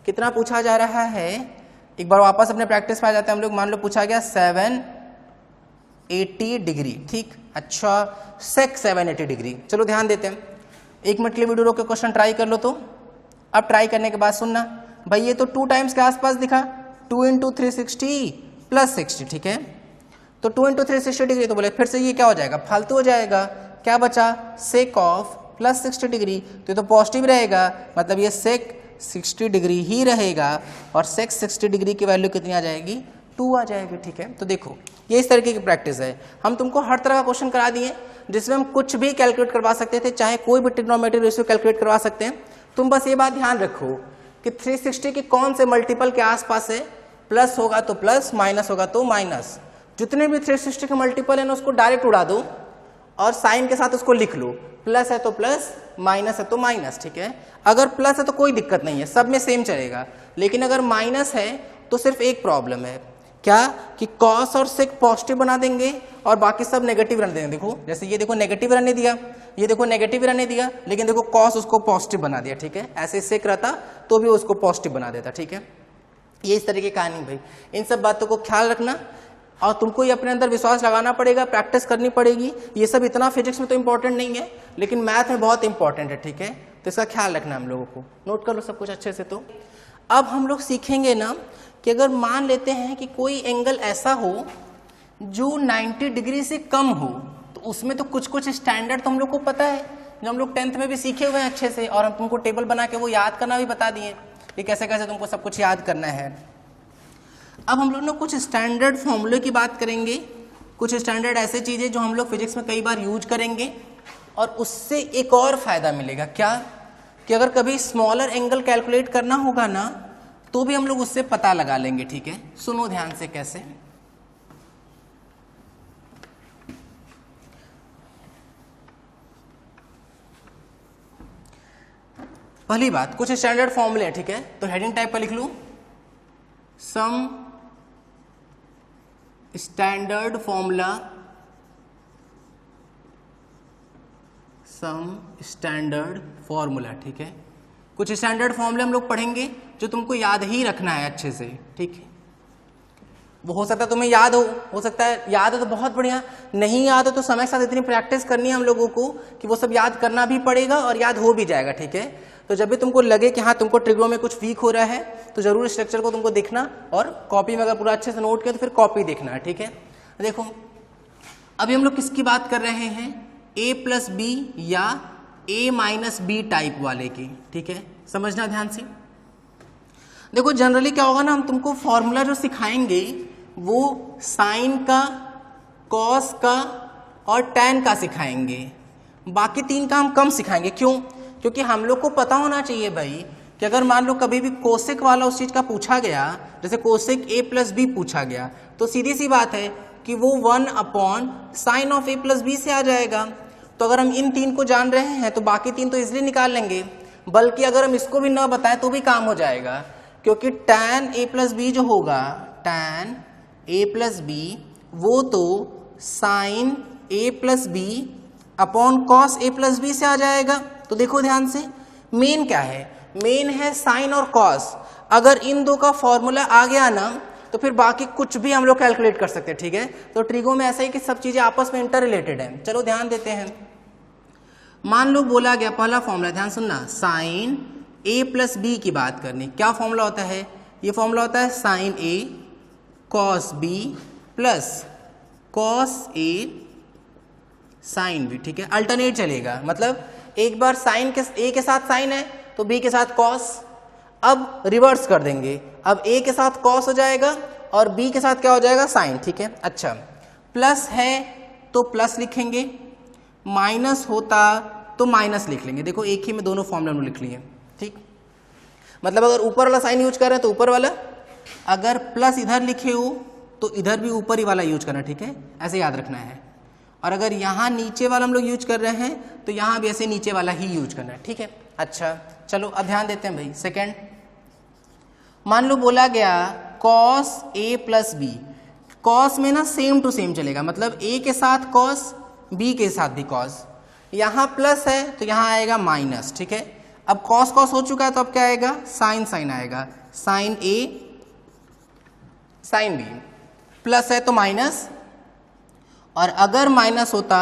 कितना पूछा जा रहा है, एक बार वापस अपने प्रैक्टिस पे आ जाते हैं हम लोग। मान लो पूछा गया 780 डिग्री, ठीक। अच्छा सेक 780 डिग्री, चलो ध्यान देते हैं, 1 मिनट के लिए वीडियो रोक के क्वेश्चन ट्राई कर लो। तो अब ट्राई करने के बाद सुनना भाई, ये तो 2 टाइम्स के आसपास दिखा, 2 इंटू 360 प्लस 60, ठीक है, तो 2 इंटू 360 डिग्री, तो बोले फिर से ये क्या हो जाएगा, फालतू हो जाएगा। क्या बचा, सेक ऑफ प्लस 60 डिग्री, तो ये तो पॉजिटिव रहेगा, मतलब ये सेक 60 डिग्री ही रहेगा, और सेक 60 डिग्री की वैल्यू कितनी आ जाएगी, 2 आ जाएगी। ठीक है, तो देखो ये इस तरीके की प्रैक्टिस है। हम तुमको हर तरह का क्वेश्चन करा दिए जिसमें हम कुछ भी कैलकुलेट करवा सकते थे, चाहे कोई भी ट्रिग्नोमेट्री रेशियो कैलकुलेट करवा सकते हैं। तुम बस ये बात ध्यान रखो कि 360 के कौन से मल्टीपल के आसपास है, प्लस होगा तो प्लस, माइनस होगा तो माइनस। जितने भी 360 के मल्टीपल है ना उसको डायरेक्ट उड़ा दो और साइन के साथ उसको लिख लो, प्लस है तो प्लस, माइनस है तो माइनस। ठीक है, अगर प्लस है तो कोई दिक्कत नहीं है, सब में सेम चलेगा। लेकिन अगर माइनस है तो सिर्फ एक प्रॉब्लम है, क्या कि कॉस और सेक पॉजिटिव बना देंगे और बाकी सब नेगेटिव रहने देंगे। देखो जैसे ये देखो नेगेटिव रहने दिया, ये देखो नेगेटिव रहने दिया, लेकिन देखो कॉस उसको पॉजिटिव बना दिया। ठीक है, ऐसे सेक रहता तो भी उसको पॉजिटिव बना देता। ठीक है, ये इस तरीके की कहानी भाई। इन सब बातों को ख्याल रखना और तुमको ये अपने अंदर विश्वास लगाना पड़ेगा, प्रैक्टिस करनी पड़ेगी। ये सब इतना फिजिक्स में तो इंपॉर्टेंट नहीं है लेकिन मैथ में बहुत इंपॉर्टेंट है। ठीक है, तो इसका ख्याल रखना हम लोगों को, नोट कर लो सब कुछ अच्छे से। तो अब हम लोग सीखेंगे ना कि अगर मान लेते हैं कि कोई एंगल ऐसा हो जो 90 डिग्री से कम हो, तो उसमें तो कुछ कुछ स्टैंडर्ड तो हम लोग को पता है, जो हम लोग 10th में भी सीखे हुए हैं अच्छे से, और हम तुमको टेबल बना के वो याद करना भी बता दिए कि कैसे कैसे तुमको सब कुछ याद करना है। अब हम लोग ना कुछ स्टैंडर्ड फॉर्मूले की बात करेंगे, कुछ स्टैंडर्ड ऐसे चीज़ें जो हम लोग फिजिक्स में कई बार यूज करेंगे और उससे एक और फायदा मिलेगा। क्या कि अगर कभी स्मॉलर एंगल कैलकुलेट करना होगा ना तो भी हम लोग उससे पता लगा लेंगे। ठीक है, सुनो ध्यान से कैसे। पहली बात, कुछ स्टैंडर्ड फॉर्मूले हैं। ठीक है, तो हेडिंग टाइप पर लिख लूं, some standard formula, some standard formula. ठीक है, कुछ स्टैंडर्ड फॉर्मूले हम लोग पढ़ेंगे जो तुमको याद ही रखना है अच्छे से। ठीक है, वो हो सकता है तुम्हें याद हो सकता है याद है तो बहुत बढ़िया, नहीं याद हो तो समय के साथ इतनी प्रैक्टिस करनी है हम लोगों को कि वो सब याद करना भी पड़ेगा और याद हो भी जाएगा। ठीक है, तो जब भी तुमको लगे कि हाँ तुमको ट्रिग्रो में कुछ वीक हो रहा है तो जरूर स्ट्रक्चर को तुमको देखना और कॉपी में अगर पूरा अच्छे से नोट किया तो फिर कॉपी देखना है। ठीक है, देखो अभी हम लोग किसकी बात कर रहे हैं, a प्लस बी या a माइनस बी टाइप वाले की। ठीक है, समझना ध्यान से। देखो जनरली क्या होगा ना, हम तुमको फॉर्मूला जो सिखाएंगे वो साइन का, कॉस का और टैन का सिखाएंगे, बाकी 3 का हम कम सिखाएंगे। क्यों? क्योंकि हम लोग को पता होना चाहिए भाई कि अगर मान लो कभी भी कोसेक वाला उस चीज का पूछा गया, जैसे कोसेक a प्लस बी पूछा गया, तो सीधी सी बात है कि वो 1 upon sine of a plus b से आ जाएगा। तो अगर हम इन 3 को जान रहे हैं तो बाकी 3 तो इजिली निकाल लेंगे, बल्कि अगर हम इसको भी ना बताएं तो भी काम हो जाएगा, क्योंकि टैन a प्लस बी जो होगा, टैन a प्लस बी वो तो sine a plus b upon cos a plus b से आ जाएगा। तो देखो ध्यान से, मेन क्या है, मेन है साइन और कॉस। अगर इन 2 का फॉर्मूला आ गया ना तो फिर बाकी कुछ भी हम लोग कैलकुलेट कर सकते हैं। ठीक है, तो ट्रिगो में ऐसा ही कि सब चीजें आपस में इंटर रिलेटेड है। चलो ध्यान देते हैं, मान लो बोला गया पहला फॉर्मूला, ध्यान सुनना, साइन a प्लस बी की बात करनी। क्या फॉर्मूला होता है? ये फॉर्मूला होता है sine a cos b plus cos a sine b। ठीक है, अल्टरनेट चलेगा, मतलब एक बार साइन के a के साथ साइन है तो b के साथ कॉस, अब रिवर्स कर देंगे, अब a के साथ कॉस हो जाएगा और b के साथ क्या हो जाएगा, साइन। ठीक है, अच्छा प्लस है तो प्लस लिखेंगे, माइनस होता तो माइनस लिख लेंगे। देखो एक ही में दोनों फॉर्मूला लिख लिए। ठीक, मतलब अगर ऊपर वाला साइन यूज कर रहे हैं तो ऊपर वाला, अगर प्लस इधर लिखे हो तो इधर भी ऊपर ही वाला यूज करना। ठीक है, ऐसे याद रखना है। और अगर यहाँ नीचे वाला हम लोग यूज कर रहे हैं तो यहाँ भी ऐसे नीचे वाला ही यूज करना है। ठीक है, अच्छा चलो अब ध्यान देते हैं भाई। सेकेंड, मान लो बोला गया cos a plus b, cos में ना सेम टू सेम चलेगा, मतलब a के साथ कॉस, b के साथ भी कॉस। यहाँ प्लस है तो यहाँ आएगा माइनस। ठीक है, अब कॉस कॉस हो चुका है तो अब क्या आएगा, साइन साइन आएगा, sine a sine b, plus है तो माइनस, और अगर माइनस होता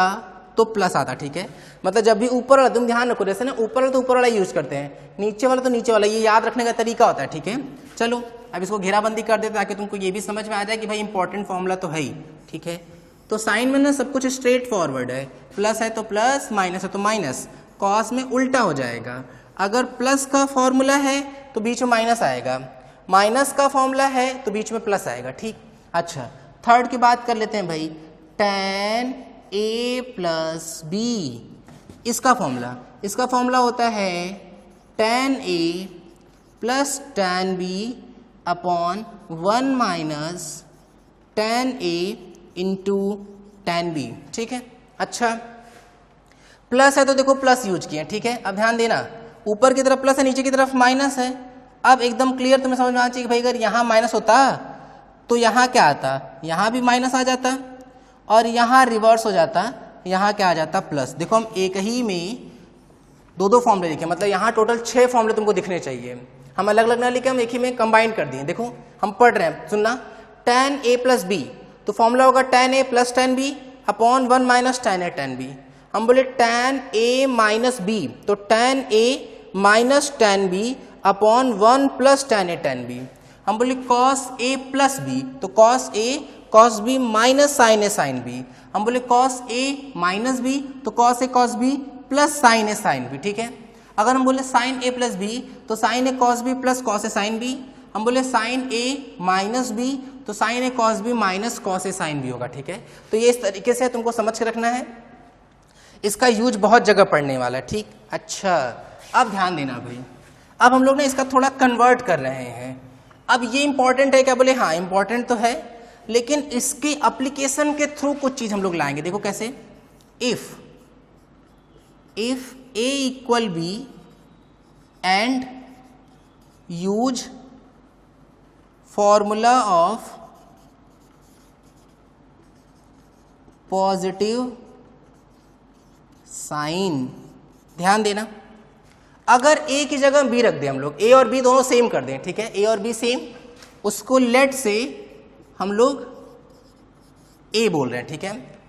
तो प्लस आता। ठीक है, मतलब जब भी ऊपर वाला, तुम ध्यान रखो, जैसे ना ऊपर वाला तो ऊपर वाला यूज करते हैं, नीचे वाला तो नीचे वाला, ये याद रखने का तरीका होता है। ठीक है, चलो अब इसको घेराबंदी कर देते ताकि तुमको ये भी समझ में आ जाए कि भाई इंपॉर्टेंट फॉर्मूला तो है ही। ठीक है, तो साइन में ना सब कुछ स्ट्रेट फॉरवर्ड है, प्लस है तो प्लस, माइनस है तो माइनस, कॉस में उल्टा हो जाएगा। अगर प्लस का फॉर्मूला है तो बीच में माइनस आएगा, माइनस का फॉर्मूला है तो बीच में प्लस आएगा। ठीक, अच्छा थर्ड की बात कर लेते हैं भाई, tan a प्लस b, इसका फॉर्मूला होता है tan a plus tan b upon 1 minus tan a into tan b, ठीक है। अच्छा प्लस है तो देखो प्लस यूज किए, ठीक है। अब ध्यान देना, ऊपर की तरफ प्लस है, नीचे की तरफ माइनस है। अब एकदम क्लियर तुम्हें समझ में आना चाहिए कि भाई अगर यहाँ माइनस होता तो यहाँ क्या आता, यहाँ भी माइनस आ जाता और यहाँ रिवर्स हो जाता, यहाँ क्या आ जाता प्लस। देखो हम एक ही में दो फॉर्मूले लिखे, मतलब यहाँ टोटल 6 फॉर्मूले तुमको दिखने चाहिए। हम अलग अलग ना लिखे, हम एक ही में कंबाइन कर दिए। देखो हम पढ़ रहे हैं, सुनना, tan a प्लस b, तो फॉर्मूला होगा tan a plus tan b upon 1 minus tan a tan b। हम बोले tan a माइनस b, तो tan a minus tan b upon 1 plus tan a tan b। हम बोले cos a plus b, तो cos a cos b minus sin a sin b। हम बोले cos a minus b, तो cos a cos b plus sin a sin b, ठीक है। अगर हम बोले sin a प्लस b, तो sin a cos b plus cos a sin b। हम बोले sin a माइनस b, तो sin a cos b minus cos a sin b होगा, ठीक है। तो ये इस तरीके से तुमको समझ के रखना है, इसका यूज बहुत जगह पड़ने वाला है, ठीक। अच्छा अब ध्यान देना भाई, अब हम लोग ने इसका थोड़ा कन्वर्ट कर रहे हैं। अब ये इंपॉर्टेंट है क्या, बोले हाँ इंपॉर्टेंट तो है, लेकिन इसके एप्लीकेशन के थ्रू कुछ चीज हम लोग लाएंगे। देखो कैसे, if a equal b and use formula of positive sine. ध्यान देना, अगर a की जगह b रख दें हम लोग, a और b दोनों सेम कर दें, ठीक है, a और b सेम, उसको लेट से हम लोग a बोल रहे हैं, ठीक है।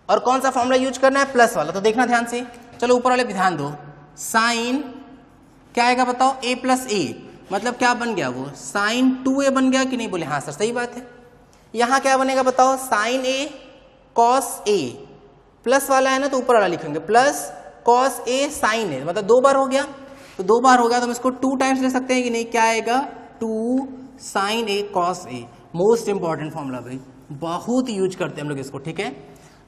और कौन सा फॉर्मूला यूज करना है, प्लस वाला। तो देखना ध्यान से, चलो ऊपर वाले पे ध्यान दो, साइन क्या आएगा बताओ, a प्लस a, मतलब क्या बन गया वो, साइन 2a बन गया कि नहीं, बोले हाँ सर सही बात है। यहाँ क्या बनेगा बताओ, sine a cos a, plus वाला है ना तो ऊपर वाला लिखेंगे, plus cos a sine a, मतलब 2 बार हो गया। तो 2 बार हो गया तो हम इसको 2 टाइम्स ले सकते हैं कि नहीं, क्या आएगा 2 sine a cos a। Most important formula भाई, बहुत यूज करते हैं हम लोग इसको, ठीक है।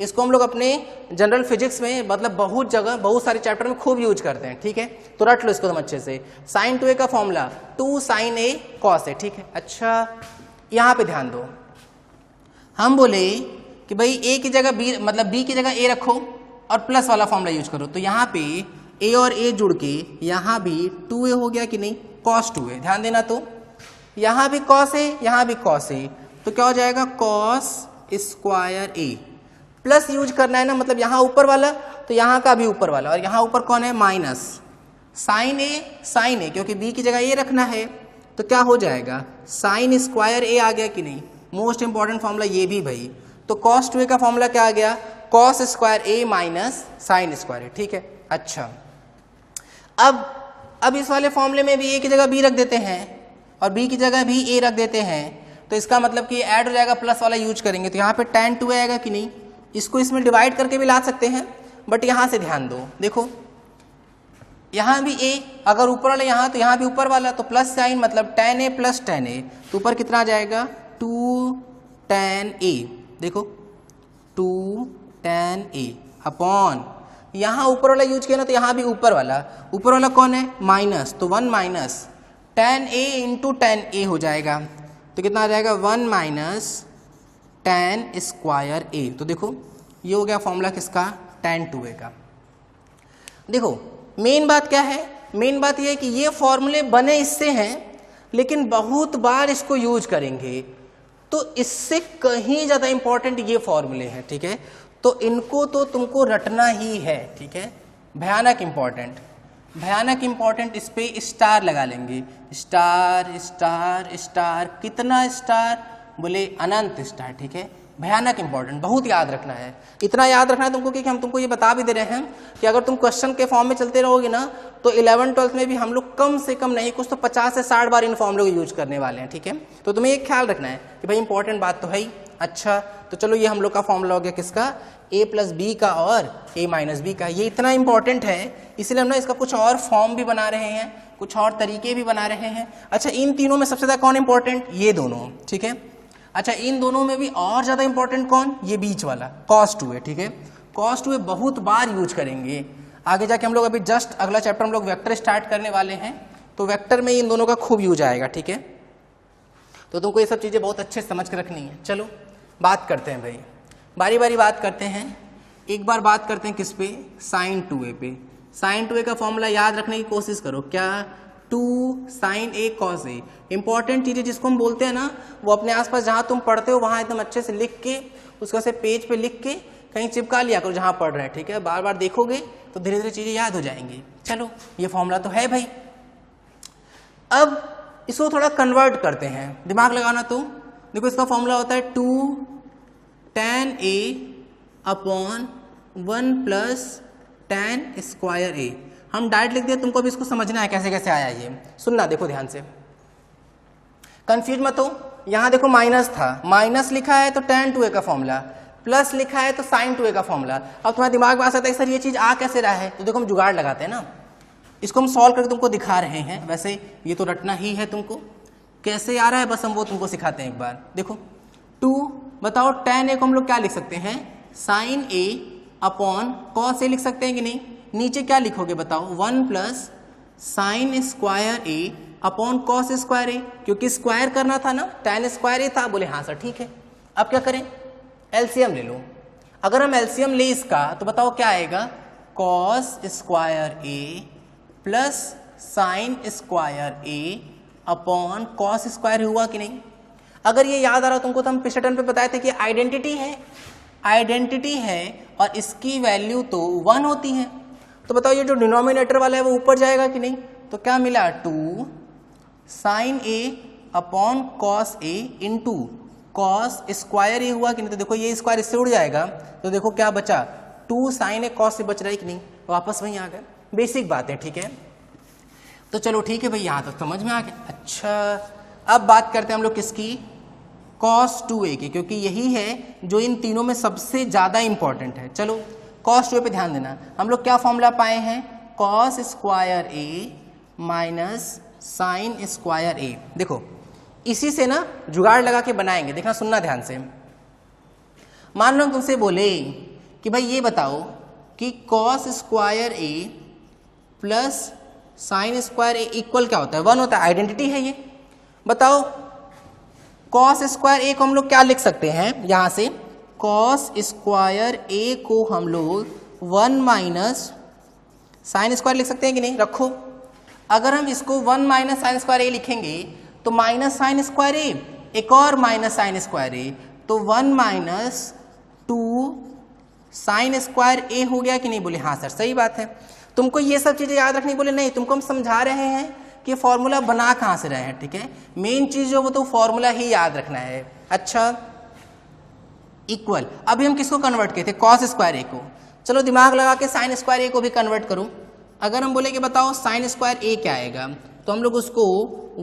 इसको हम लोग अपने जनरल फिजिक्स में, मतलब बहुत जगह बहुत सारे चैप्टर में खूब यूज करते हैं, ठीक है। तो रट लो इसको तुम अच्छे से, साइन 2a का formula 2 sine a cos a, ठीक है। अच्छा यहाँ पे ध्यान दो, हम बोले कि भाई a की जगह b, मतलब b की जगह a रखो और प्लस वाला फॉर्मूला यूज करो। तो यहाँ पे a और a जुड़ के यहाँ भी 2a हो गया कि नहीं, cos 2a। ध्यान देना, तो यहाँ भी cos a, यहाँ भी cos a, तो क्या हो जाएगा cos square a। Plus use करना है ना, मतलब यहाँ ऊपर वाला तो यहाँ का भी ऊपर वाला, और यहाँ ऊपर कौन है, माइनस साइन a, क्योंकि b की जगह a रखना है, तो क्या हो जाएगा साइन स्क्वायर a आ गया कि नहीं। मोस्ट इंपॉर्टेंट फॉर्मूला ये भी भाई, तो cos 2a का फॉर्मूला क्या आ गया, cos square a minus sine square a, ठीक है। अच्छा अब इस वाले फॉर्मूले में भी a की जगह b रख देते हैं और b की जगह भी a रख देते हैं, तो इसका मतलब कि ऐड हो जाएगा, प्लस वाला यूज करेंगे तो यहाँ पे tan 2a आएगा कि नहीं। इसको इसमें डिवाइड करके भी ला सकते हैं, बट यहाँ से ध्यान दो, देखो यहाँ भी a, अगर ऊपर वाला यहाँ तो यहाँ भी ऊपर वाला, तो प्लस साइन मतलब tan a plus tan a, तो ऊपर कितना आ जाएगा 2 tan a, देखो 2 tan a अपॉन, यहाँ ऊपर वाला यूज किया ना तो यहाँ भी ऊपर वाला कौन है, माइनस, तो 1 minus tan a into tan a हो जाएगा, तो कितना आ जाएगा 1 माइनस tan स्क्वायर a। तो देखो ये हो गया फॉर्मूला किसका, tan 2a का। देखो मेन बात क्या है, मेन बात ये है कि ये फॉर्मूले बने इससे हैं, लेकिन बहुत बार इसको यूज करेंगे, तो इससे कहीं ज़्यादा इंपॉर्टेंट ये फॉर्मूले हैं, ठीक है। तो इनको तो तुमको रटना ही है, ठीक है। भयानक इंपॉर्टेंट, इस पे स्टार लगा लेंगे, स्टार स्टार स्टार, कितना स्टार, बोले अनंत स्टार, ठीक है। भयानक इंपॉर्टेंट, बहुत याद रखना है। इतना याद रखना है तुमको कि हम तुमको ये बता भी दे रहे हैं कि अगर तुम क्वेश्चन के फॉर्म में चलते रहोगे ना, तो 11th-12th में भी हम लोग कम से कम नहीं कुछ तो 50 से 60 बार इन फॉर्मूले को यूज करने वाले हैं, ठीक है। तो तुम्हें एक ख्याल रखना है कि भाई इंपॉर्टेंट बात तो है ही। अच्छा तो चलो ये हम लोग का फॉर्मूला हो गया किसका, a प्लस बी का और a माइनस बी का। ये इतना इंपॉर्टेंट है इसलिए हम ना इसका कुछ और फॉर्म भी बना रहे हैं, कुछ और तरीके भी बना रहे हैं। अच्छा इन तीनों में सबसे ज़्यादा कौन इंपॉर्टेंट, ये दोनों, ठीक है। अच्छा, इन दोनों में भी और ज्यादा इंपॉर्टेंट कौन, ये बीच वाला cos 2 है, ठीक है। cos 2 बहुत बार यूज करेंगे आगे जाके हम लोग, अभी जस्ट अगला चैप्टर हम लोग वेक्टर स्टार्ट करने वाले हैं, तो वेक्टर में इन दोनों का खूब यूज आएगा, ठीक है। तो तुमको ये सब चीजें बहुत अच्छे समझ के रखनी है। चलो बात करते हैं भाई, बारी बारी बात करते हैं। एक बार बात करते हैं किस पे, sin 2a पे। sin 2a का फॉर्मूला याद रखने की कोशिश करो, क्या, 2 sin a cos a। Important चीजें जिसको हम बोलते हैं ना, वो अपने आसपास जहां तुम पढ़ते हो वहां एकदम अच्छे से लिख के, उसको से पेज पे लिख के कहीं चिपका लिया करो जहां पढ़ रहे हैं, ठीक है। बार बार देखोगे तो धीरे धीरे चीजें याद हो जाएंगी। चलो ये फॉर्मूला तो है भाई, अब इसको थोड़ा कन्वर्ट करते हैं, दिमाग लगाना। तो देखो इसका फॉर्मूला होता है 2 tan a upon 1 plus tan square a। हम डायरेक्ट लिख दिए, तुमको अभी इसको समझना है कैसे कैसे आया ये, सुनना देखो ध्यान से, कंफ्यूज मत हो। यहां देखो माइनस था, माइनस लिखा है तो tan 2a का फॉर्मूला, प्लस लिखा है तो sin 2a का फॉर्मूला। अब तुम्हारे दिमाग में आ सकता है सर ये चीज आ कैसे रहा है, तो देखो हम जुगाड़ लगाते हैं ना, इसको हम सॉल्व करके तुमको दिखा रहे हैं। वैसे ये तो रटना ही है तुमको, कैसे आ रहा है बस हम वो तुमको सिखाते हैं एक बार। देखो 2 बताओ, tan a को हम लोग क्या लिख सकते हैं, sin a upon cos a लिख सकते हैं कि नहीं। नीचे क्या लिखोगे बताओ, 1 plus sin square a upon cos square a, क्योंकि स्क्वायर करना था ना, tan स्क्वायर a था। बोले हाँ सर ठीक है। अब क्या करें, एलसीएम ले लो। अगर हम एलसीएम ले इसका तो बताओ क्या आएगा, cos square a plus sine square a upon cos square हुआ कि नहीं। अगर ये याद आ रहा हो तुमको, तो हम पिछले टर्म पे बताए थे कि आइडेंटिटी है, आइडेंटिटी है और इसकी वैल्यू तो 1 होती है। तो बताओ ये जो डिनोमिनेटर वाला है वो ऊपर जाएगा कि नहीं। तो क्या मिला, 2 sine a upon cos a into cos square a हुआ कि नहीं। तो देखो ये स्क्वायर इससे उड़ जाएगा, तो देखो क्या बचा, 2 साइन a कॉस से बच रहा है कि नहीं, वापस वहीं आ गए। बेसिक बात है, ठीक है। तो चलो ठीक है भाई, यहां तक समझ में आ गया। अच्छा, अब बात करते हैं हम लोग किसकी, cos 2a की, क्योंकि यही है जो इन तीनों में सबसे ज्यादा इंपॉर्टेंट है। चलो cos 2a पे ध्यान देना। हम लोग क्या फॉर्मूला पाए हैं, cos square a minus sine square a। देखो इसी से ना जुगाड़ लगा के बनाएंगे, देखना सुनना ध्यान से। मान लो तुमसे बोले कि भाई ये बताओ कि cos square a plus sine square a equal क्या होता है, 1 होता है, आइडेंटिटी है ये। बताओ cos स्क्वायर a को हम लोग क्या लिख सकते हैं, यहां से cos स्क्वायर a को हम लोग 1 माइनस साइन स्क्वायर लिख सकते हैं कि नहीं। रखो, अगर हम इसको 1 माइनस साइन स्क्वायर a लिखेंगे तो माइनस साइन स्क्वायर a, एक और माइनस साइन स्क्वायर a, तो 1 माइनस 2 साइन स्क्वायर a हो गया कि नहीं। बोले हाँ सर सही बात है। तुमको ये सब चीजें याद रखनी, बोले नहीं, तुमको हम समझा रहे हैं कि फॉर्मूला बना कहां से रहे हैं, ठीक है। मेन चीज जो वो तो फॉर्मूला ही याद रखना है। अच्छा, इक्वल, अभी हम किसको कन्वर्ट किए थे, cos स्क्वायर a को। चलो दिमाग लगा के साइन स्क्वायर a को भी कन्वर्ट करो। अगर हम बोले कि बताओ साइन स्क्वायर a क्या आएगा, तो हम लोग उसको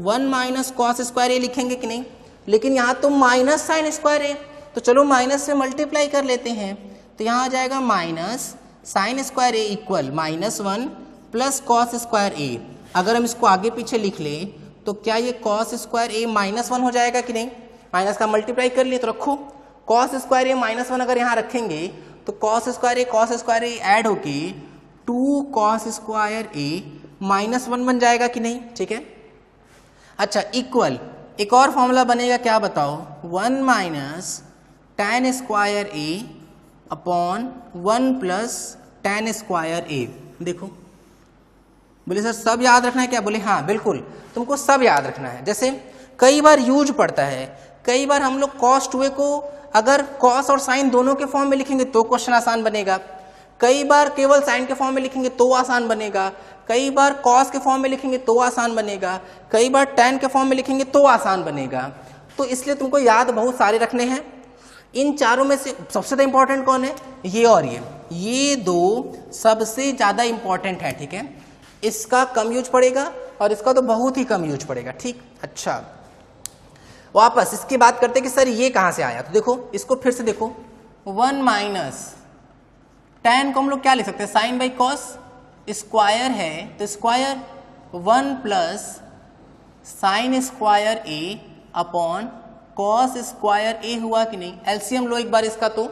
1 माइनस कॉस स्क्वायर a लिखेंगे कि नहीं। लेकिन यहाँ तो माइनस साइन स्क्वायर a, तो चलो माइनस से मल्टीप्लाई कर लेते हैं, तो यहाँ आ जाएगा minus sine square a equal -1 plus cos square a। अगर हम इसको आगे पीछे लिख ले तो क्या ये कॉस स्क्वायर a -1 हो जाएगा कि नहीं। माइनस का मल्टीप्लाई कर लिए तो रखो, कॉस स्क्वायर a -1 अगर यहाँ रखेंगे तो कॉस स्क्वायर a ऐड होके 2 कॉस स्क्वायर a -1 बन जाएगा कि नहीं, ठीक है। अच्छा, इक्वल, एक और फॉर्मूला बनेगा, क्या बताओ, 1 minus tan square a upon 1 plus tan square a। देखो, बोले सर सब याद रखना है क्या, बोले हाँ बिल्कुल, तुमको सब याद रखना है। जैसे कई बार यूज पड़ता है, कई बार हम लोग cos 2a को अगर cos और sin दोनों के फॉर्म में लिखेंगे तो क्वेश्चन आसान बनेगा, कई बार केवल sin के फॉर्म में लिखेंगे तो आसान बनेगा, कई बार cos के फॉर्म में लिखेंगे तो आसान बनेगा, कई बार tan के फॉर्म में लिखेंगे तो आसान बनेगा। तो इसलिए तुमको याद बहुत सारे रखने हैं। इन चारों में से सबसे ज्यादा इंपॉर्टेंट कौन है, ये और ये दो सबसे ज्यादा इंपॉर्टेंट है, ठीक है। इसका कम यूज पड़ेगा और इसका तो बहुत ही कम यूज पड़ेगा, ठीक। अच्छा, वापस इसकी बात करते कि सर ये कहां से आया, तो देखो इसको फिर से देखो, 1 माइनस tan को हम लोग क्या लिख सकते हैं, साइन बाई कॉस, स्क्वायर है तो square 1 plus sine square a upon cos square A हुआ कि नहीं। एलसीएम लो एक बार इसका, तो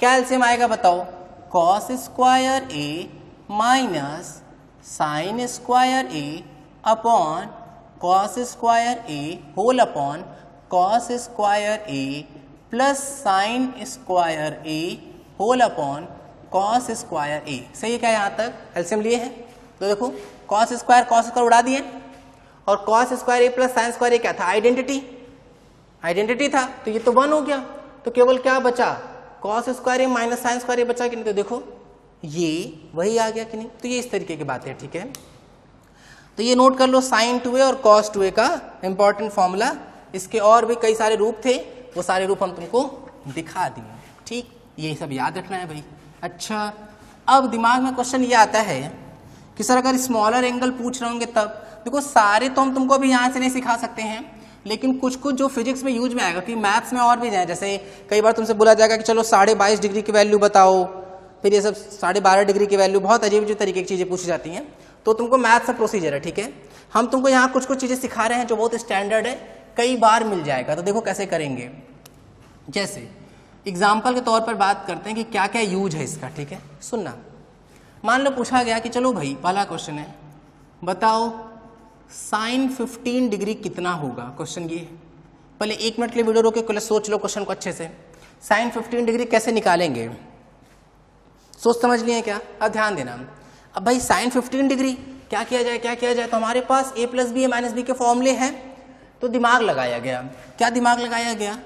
क्या एलसीएम आएगा बताओ, कॉस स्क्वायर ए माइनस साइन स्क्वायर ए अपॉन कॉस स्क्वायर ए होल अपॉन कॉस स्क्वायर ए प्लस साइन स्क्वायर ए होल अपॉन कॉस स्क्वायर ए। सही है क्या यहाँ तक? एलसीएम लिए है तो देखो कॉस स्क्वायर उड़ा दिए, और कॉस स्क्वायर ए प्लस साइन स्क्वायर ए क्या था, आइडेंटिटी था, तो ये तो 1 हो गया, तो केवल क्या बचा, कॉस स्क्वायर ए माइनस साइन स्क्वायर ए बचा कि नहीं, तो देखो ये वही आ गया कि नहीं। तो ये इस तरीके की बात है, ठीक है। तो ये नोट कर लो साइन 2a और कॉस 2a का इंपॉर्टेंट फॉर्मूला। इसके और भी कई सारे रूप थे, वो सारे रूप हम तुमको दिखा दिए, ठीक। ये सब याद रखना है भाई। अच्छा, अब दिमाग में क्वेश्चन ये आता है कि सर अगर स्मॉलर एंगल पूछ रहे होंगे तब, देखो सारे तो हम तुमको अभी यहाँ से नहीं सिखा सकते हैं, लेकिन कुछ कुछ जो फिजिक्स में यूज में आएगा, कि मैथ्स में और भी जाए, जैसे कई बार तुमसे बोला जाएगा कि चलो 22.5 डिग्री की वैल्यू बताओ, फिर ये सब 12.5 डिग्री की वैल्यू, बहुत अजीब अजीब तरीके की चीज़ें पूछी जाती हैं, तो तुमको मैथ्स का प्रोसीजर है, ठीक है। हम तुमको यहाँ कुछ कुछ चीज़ें सिखा रहे हैं जो बहुत स्टैंडर्ड है, कई बार मिल जाएगा, तो देखो कैसे करेंगे। जैसे एग्जाम्पल के तौर पर बात करते हैं कि क्या क्या यूज है इसका, ठीक है। सुनना, मान लो पूछा गया कि चलो भाई पहला क्वेश्चन है, बताओ साइन 15 डिग्री कितना होगा। क्वेश्चन ये, पहले 1 मिनट के लिए वीडियो रोके, पहले सोच लो क्वेश्चन को अच्छे से। साइन 15 डिग्री कैसे निकालेंगे, सोच समझ लिए क्या? अब ध्यान देना। अब भाई साइन 15 डिग्री क्या किया जाए, तो हमारे पास a plus b minus b के फॉर्मूले हैं, तो दिमाग लगाया गया। क्या दिमाग लगाया गया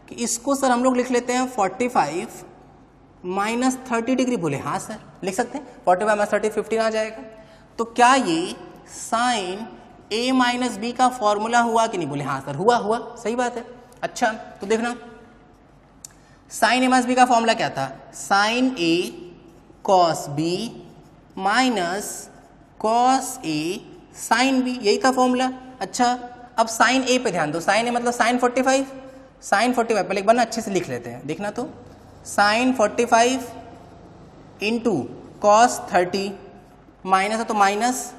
कि इसको सर हम लोग लिख लेते हैं 45 माइनस 30 डिग्री। बोले हाँ सर लिख सकते हैं, 45 माइनस 30 15 आ जाएगा। तो क्या ये साइन a माइनस बी का फॉर्मूला हुआ कि नहीं? बोले हाँ सर हुआ, सही बात है। अच्छा तो देखना, साइन a माइनस बी का फॉर्मूला क्या था, sine a cos b minus cos a sine b, यही था फॉर्मूला। अच्छा अब साइन a पे ध्यान दो, साइन a मतलब साइन 45, पहले एक बार ना अच्छे से लिख लेते हैं, देखना तो साइन 45 इंटू कॉस 30 माइनस है तो माइनस,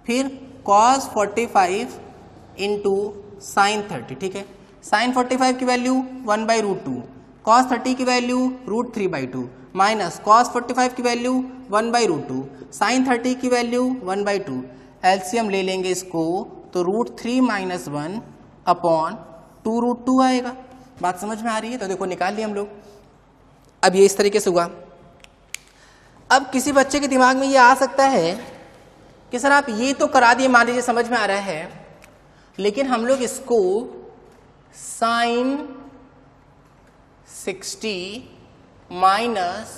फिर कॉस 45 इंटू साइन 30, ठीक है। साइन 45 की वैल्यू 1/√2, कॉस 30 की वैल्यू √3/2 माइनस कॉस 45 की वैल्यू 1/√2, साइन 30 की वैल्यू 1/2। एलसीएम ले लेंगे इसको तो √3 - 1 अपॉन 2√2 आएगा। बात समझ में आ रही है? तो देखो निकाल लिया हम लोग। अब ये इस तरीके से हुआ। अब किसी बच्चे के दिमाग में ये आ सकता है कि सर आप ये तो करा दिए, मान लीजिए समझ में आ रहा है, लेकिन हम लोग इसको साइन 60 माइनस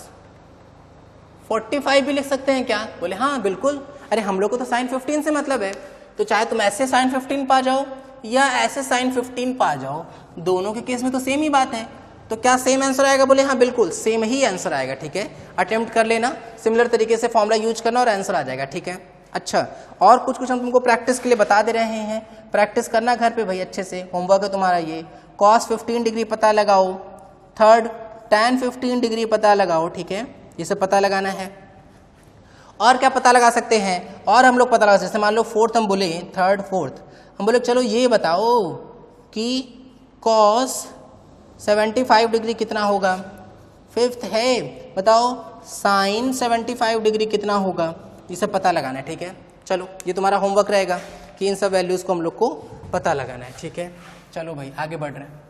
45 भी लिख सकते हैं क्या? बोले हाँ बिल्कुल। अरे हम लोग को तो साइन 15 से मतलब है, तो चाहे तुम ऐसे साइन 15 पा जाओ या ऐसे साइन 15 पा जाओ, दोनों के केस में तो सेम ही बात है। तो क्या सेम आंसर आएगा? बोले हाँ बिल्कुल सेम ही आंसर आएगा, ठीक है। अटेम्प्ट कर लेना, सिमिलर तरीके से फॉर्मूला यूज करना और आंसर आ जाएगा, ठीक है। अच्छा और कुछ हम तुमको प्रैक्टिस के लिए बता दे रहे हैं, प्रैक्टिस करना घर पे भाई अच्छे से, होमवर्क है तुम्हारा ये। कॉस 15 डिग्री पता लगाओ, थर्ड tan 15 डिग्री पता लगाओ, ठीक है, ये सब पता लगाना है। और क्या पता लगा सकते हैं, और हम लोग पता लगा सकते हैं, जैसे मान लो फोर्थ हम बोले, थर्ड फोर्थ हम बोले चलो ये बताओ कि cos 75 डिग्री कितना होगा। फिफ्थ है बताओ साइन 75 डिग्री कितना होगा, ये सब पता लगाना है, ठीक है। चलो ये तुम्हारा होमवर्क रहेगा कि इन सब वैल्यूज़ को हम लोग को पता लगाना है, ठीक है। चलो भाई आगे बढ़ रहे हैं।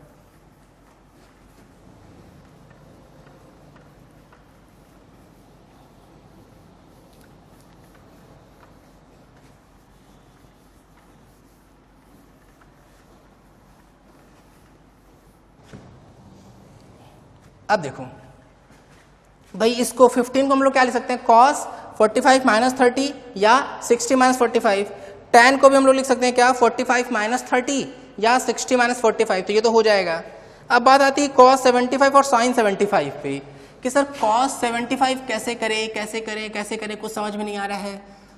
अब देखो भाई इसको 15 को हम लोग क्या लिख सकते हैं, cos 45 माइनस 30 या 60 माइनस 45। tan को भी हम लोग लिख सकते हैं क्या, 45 माइनस 30 या 60 माइनस 45, तो ये तो हो जाएगा। अब बात आती है cos 75 और sin 75 पे कि सर cos 75 कैसे करे, कुछ समझ में नहीं आ रहा है।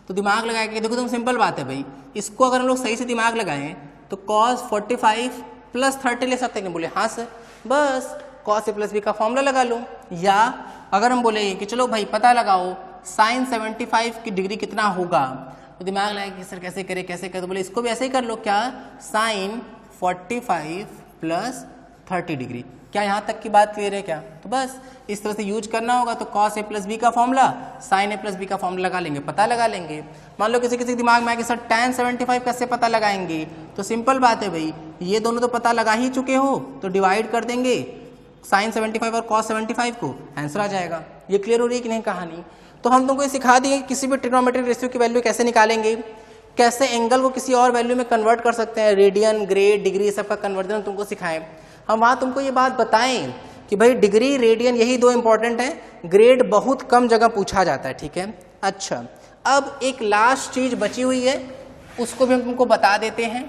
तो दिमाग लगाए कि देखो तुम सिंपल बात है भाई, इसको अगर हम लोग सही से दिमाग लगाएं तो cos 45 प्लस 30 ले सकते हैं। बोले हाँ सर, बस cos a प्लस बी का फॉर्मूला लगा लो। या अगर हम बोले कि चलो भाई पता लगाओ साइन 75 की डिग्री कितना होगा, तो दिमाग लगाए कि सर कैसे करे, तो बोले इसको भी ऐसे ही कर लो, क्या साइन 45 प्लस 30 डिग्री। क्या यहाँ तक की बात क्लियर है क्या? तो बस इस तरह से यूज करना होगा। तो cos a प्लस बी का formula sin a plus b का फॉर्मूला लगा लेंगे, पता लगा लेंगे। मान लो किसी दिमाग में आए कि सर tan 75 कैसे पता लगाएंगे? तो सिंपल बात है भाई, ये दोनों तो पता लगा ही चुके हो, तो डिवाइड कर देंगे sin 75 और cos 75 को, आंसर आ जाएगा। ये क्लियर हो रही है कि नहीं कहानी? तो हम तुमको ये सिखा दिए किसी भी ट्रिग्नोमेट्रिक रेशियो की वैल्यू कैसे निकालेंगे, कैसे एंगल को किसी और वैल्यू में कन्वर्ट कर सकते हैं, रेडियन, ग्रेड, डिग्री, सबका कन्वर्जन तुमको सिखाएं। हम वहाँ तुमको ये बात बताएं कि भाई डिग्री, रेडियन यही दो इंपॉर्टेंट हैं, ग्रेड बहुत कम जगह पूछा जाता है, ठीक है। अच्छा, अब एक लास्ट चीज बची हुई है, उसको भी हम तुमको बता देते हैं।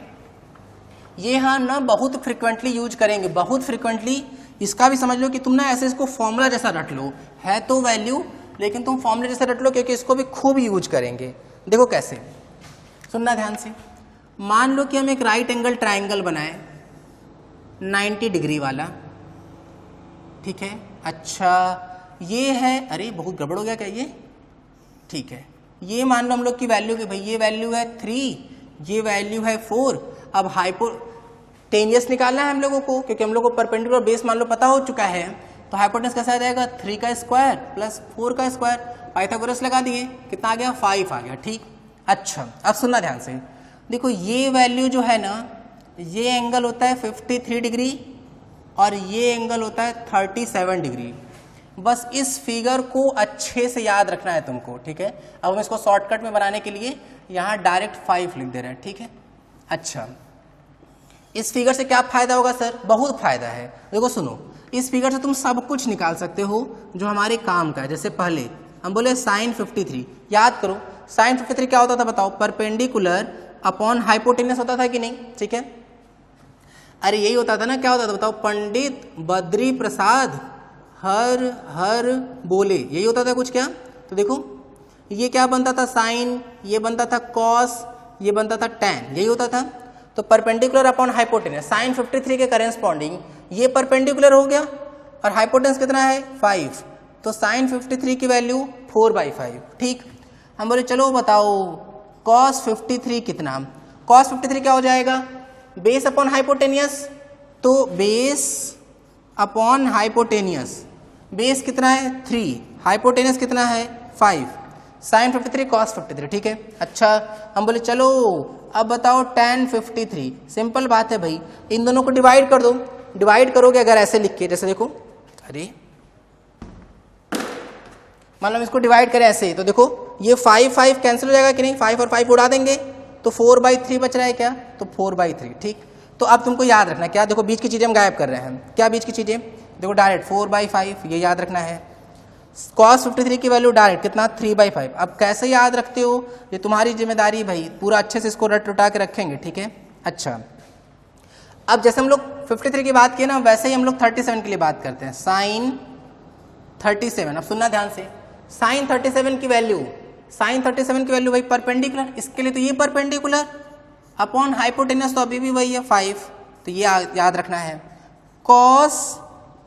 ये हाँ ना बहुत फ्रिक्वेंटली यूज करेंगे, बहुत फ्रिक्वेंटली। इसका भी समझ लो कि तुम ना ऐसे इसको फॉर्मूला जैसा रट लो, है तो वैल्यू लेकिन तुम फॉर्मूला जैसा रट लो, क्योंकि इसको भी खूब यूज करेंगे। देखो कैसे, सुनना ध्यान से। मान लो कि हम एक राइट एंगल ट्राइंगल बनाए 90 डिग्री वाला, ठीक है। अच्छा, ये है, अरे बहुत गड़बड़ हो गया क्या ये? ठीक है, ये मान लो हम लोग की वैल्यू, कि भाई ये वैल्यू है 3, ये वैल्यू है 4। अब हाइपोटेनियस निकालना है हम लोगों को, क्योंकि हम लोग को परपेंडिकुलर बेस मान लो पता हो चुका है। तो हाइपोटेनस कैसा आ जाएगा? 3 का स्क्वायर प्लस 4 का स्क्वायर। पाइथागोरस लगा दिए, कितना आ गया? 5 आ गया, ठीक। अच्छा, अब सुनना ध्यान से। देखो ये वैल्यू जो है ना, ये एंगल होता है 53 डिग्री और ये एंगल होता है 37 डिग्री। बस इस फिगर को अच्छे से याद रखना है तुमको, ठीक है। अब हम इसको शॉर्टकट में बनाने के लिए यहाँ डायरेक्ट 5 लिख दे रहे हैं, ठीक है। अच्छा, इस फिगर से क्या फायदा होगा सर? बहुत फायदा है। देखो सुनो, इस फिगर से तुम सब कुछ निकाल सकते हो जो हमारे काम का है। जैसे पहले हम बोले साइन 53, याद करो साइन 53 क्या होता था बताओ? परपेंडिकुलर अपॉन हाइपोटेनस होता था कि नहीं? ठीक है, अरे यही होता था ना। क्या होता था बताओ? पंडित बद्री प्रसाद हर हर बोले, यही होता था कुछ क्या? तो देखो ये क्या बनता था? साइन, ये बनता था कॉस, ये बनता था टैन, यही होता था। तो परपेंडिकुलर अपॉन हाइपोटेनस, साइन 53 के करेस्पॉन्डिंग ये परपेंडिकुलर हो गया और हाइपोटेनस कितना है? 5। तो साइन 53 की वैल्यू 4/5, ठीक। हम बोले चलो बताओ कॉस 53 कितना? कॉस 53 क्या हो जाएगा? बेस अपॉन हाइपोटेनियस, तो बेस अपॉन हाइपोटेनियस, बेस कितना है? 3, हाइपोटेनियस कितना है? 5, साइन 53 कॉस 53, ठीक है। अच्छा, हम बोले चलो अब बताओ tan 53। सिंपल बात है भाई, इन दोनों को डिवाइड कर दो। डिवाइड करोगे अगर ऐसे लिख के, जैसे देखो, अरे मान लो इसको डिवाइड करें ऐसे, तो देखो ये 5 कैंसिल हो जाएगा कि नहीं? 5 और 5 उड़ा देंगे तो 4/3 बच रहा है क्या? तो 4/3, ठीक। तो अब तुमको याद रखना क्या? देखो बीच की चीजें हम गायब कर रहे हैं। क्या बीच की चीजें? देखो डायरेक्ट 4/5, ये याद रखना है। cos 53 की वैल्यू डायरेक्ट कितना? 3/5। अब कैसे याद रखते हो ये तुम्हारी जिम्मेदारी भाई, पूरा अच्छे से इसको रट रटा के रखेंगे, ठीक है। अच्छा, अब जैसे हम लोग 53 की बात किए ना, वैसे ही हम लोग 37 के लिए बात करते हैं। साइन 37, अब सुनना ध्यान से। साइन 37 की वैल्यू, साइन 37 की वैल्यू भाई परपेंडिकुलर, इसके लिए तो ये परपेंडिकुलर अपॉन हाइपोटेनस, तो अभी भी वही है 5, तो ये याद रखना है। cos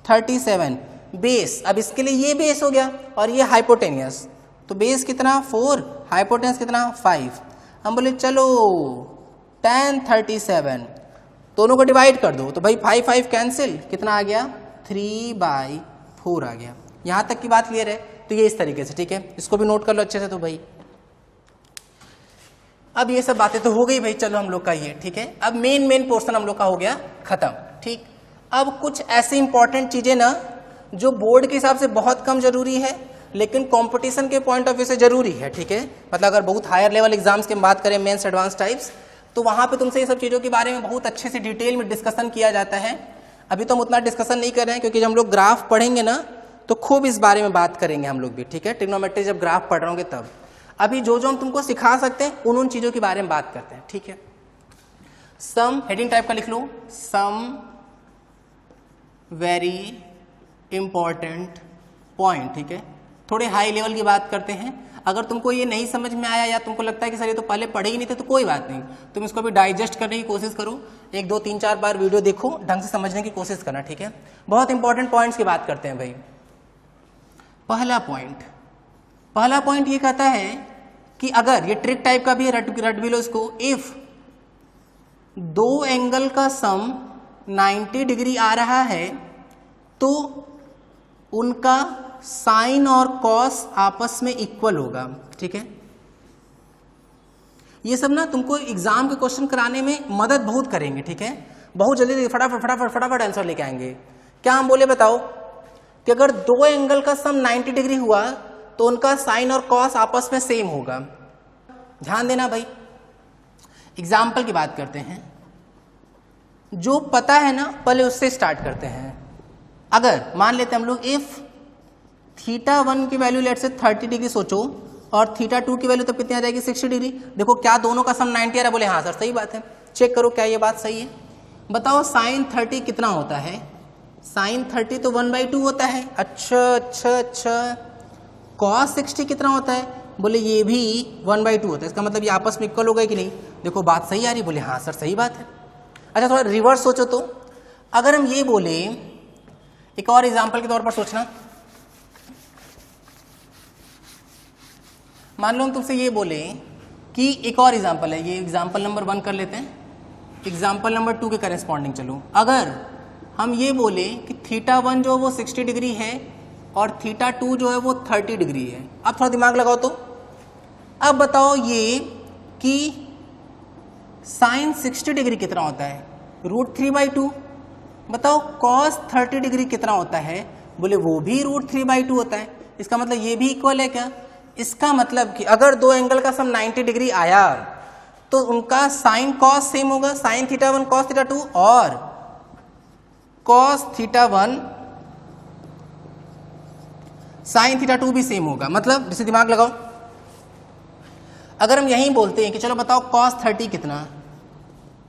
37 बेस, अब इसके लिए ये बेस हो गया और ये हाइपोटेनियस, तो बेस कितना? 4, हाइपोटेनस कितना? 5। हम बोले चलो tan 37, दोनों को डिवाइड कर दो, तो भाई 5 कैंसिल, कितना आ गया? 3/4 आ गया। यहां तक की बात क्लियर है? तो ये इस तरीके से, ठीक है। इसको भी नोट कर लो अच्छे से। तो भाई अब ये सब बातें तो हो गई भाई, चलो हम लोग का ये, ठीक है। अब मेन पोर्शन हम लोग का हो गया खत्म, ठीक। अब कुछ ऐसी इंपॉर्टेंट चीजें ना जो बोर्ड के हिसाब से बहुत कम जरूरी है लेकिन कंपटीशन के पॉइंट ऑफ व्यू से जरूरी है, ठीक है। मतलब अगर बहुत हायर लेवल एग्जाम्स की बात करें, मेंस एडवांस टाइप्स, तो वहां पे तुमसे ये सब चीजों के बारे में बहुत अच्छे से डिटेल में डिस्कशन किया जाता है। अभी तो हम उतना डिस्कशन नहीं कर रहे हैं, क्योंकि जब हम लोग ग्राफ पढ़ेंगे ना तो खूब इस बारे में बात करेंगे हम लोग भी, ठीक है। ट्रिग्नोमेट्री जब ग्राफ पढ़ रहे होंगे तब। अभी जो हम तुमको सिखा सकते हैं उन चीजों के बारे में बात करते हैं, ठीक है। सम हेडिंग टाइप का लिख लो, सम वेरी इंपॉर्टेंट पॉइंट, ठीक है। थोड़े हाई लेवल की बात करते हैं। अगर तुमको ये नहीं समझ में आया या तुमको लगता है कि सर ये तो पहले पढ़े ही नहीं थे, तो कोई बात नहीं, तुम इसको भी डाइजेस्ट करने की कोशिश करो। 1, 2, 3, 4 बार वीडियो देखो, ढंग से समझने की कोशिश करना, ठीक है। बहुत इंपॉर्टेंट पॉइंट्स की बात करते हैं भाई। पहला पॉइंट ये कहता है कि अगर ये ट्रिक टाइप का भी है, रट भी लो इसको, इफ 2 एंगल का सम 90 डिग्री आ रहा है तो उनका साइन और कॉस आपस में इक्वल होगा, ठीक है। ये सब ना तुमको एग्जाम के क्वेश्चन कराने में मदद बहुत करेंगे, ठीक है। बहुत जल्दी फटाफट फटाफट फटाफट आंसर लेके आएंगे। क्या हम बोले बताओ कि अगर दो एंगल का सम 90 डिग्री हुआ तो उनका साइन और कॉस आपस में सेम होगा। ध्यान देना भाई, एग्जाम्पल की बात करते हैं। जो पता है ना पहले उससे स्टार्ट करते हैं। अगर मान लेते हैं हम लोग इफ θ1 की वैल्यू लेट से 30 डिग्री सोचो और θ2 की वैल्यू तब कितनी आ जाएगी 60 डिग्री। देखो क्या दोनों का सम 90 आ रहा है? बोले हाँ सर सही बात है। चेक करो क्या ये बात सही है। बताओ साइन 30 कितना होता है? साइन 30 तो 1/2 होता है। अच्छा कॉस 60 कितना होता है? बोले ये भी 1/2 होता है। इसका मतलब ये आपस में इक्वल हो गए कि नहीं? देखो बात सही आ रही? बोले हाँ सर सही बात है। अच्छा थोड़ा रिवर्स सोचो तो, अगर हम ये बोले, एक और एग्जांपल के तौर पर सोचना, मान लो हम तुमसे ये बोले कि एक और एग्जांपल है, ये एग्जांपल नंबर 1 कर लेते हैं, एग्जांपल नंबर 2 के करेस्पॉन्डिंग चलो। अगर हम ये बोले कि θ1 जो वो 60 डिग्री है और θ2 जो है वो 30 डिग्री है। अब थोड़ा दिमाग लगाओ तो, अब बताओ ये कि साइन 60 डिग्री कितना होता है? √3/2। बताओ कॉस 30 डिग्री कितना होता है? बोले वो भी √3/2 होता है। इसका मतलब ये भी इक्वल है क्या? इसका मतलब कि अगर दो एंगल का सम 90 डिग्री आया तो उनका साइन कॉस सेम होगा, साइन θ1 कॉस θ2 और कॉस θ1 साइन θ2 भी सेम होगा। मतलब जैसे दिमाग लगाओ, अगर हम यहीं बोलते हैं कि चलो बताओ cos 30 कितना,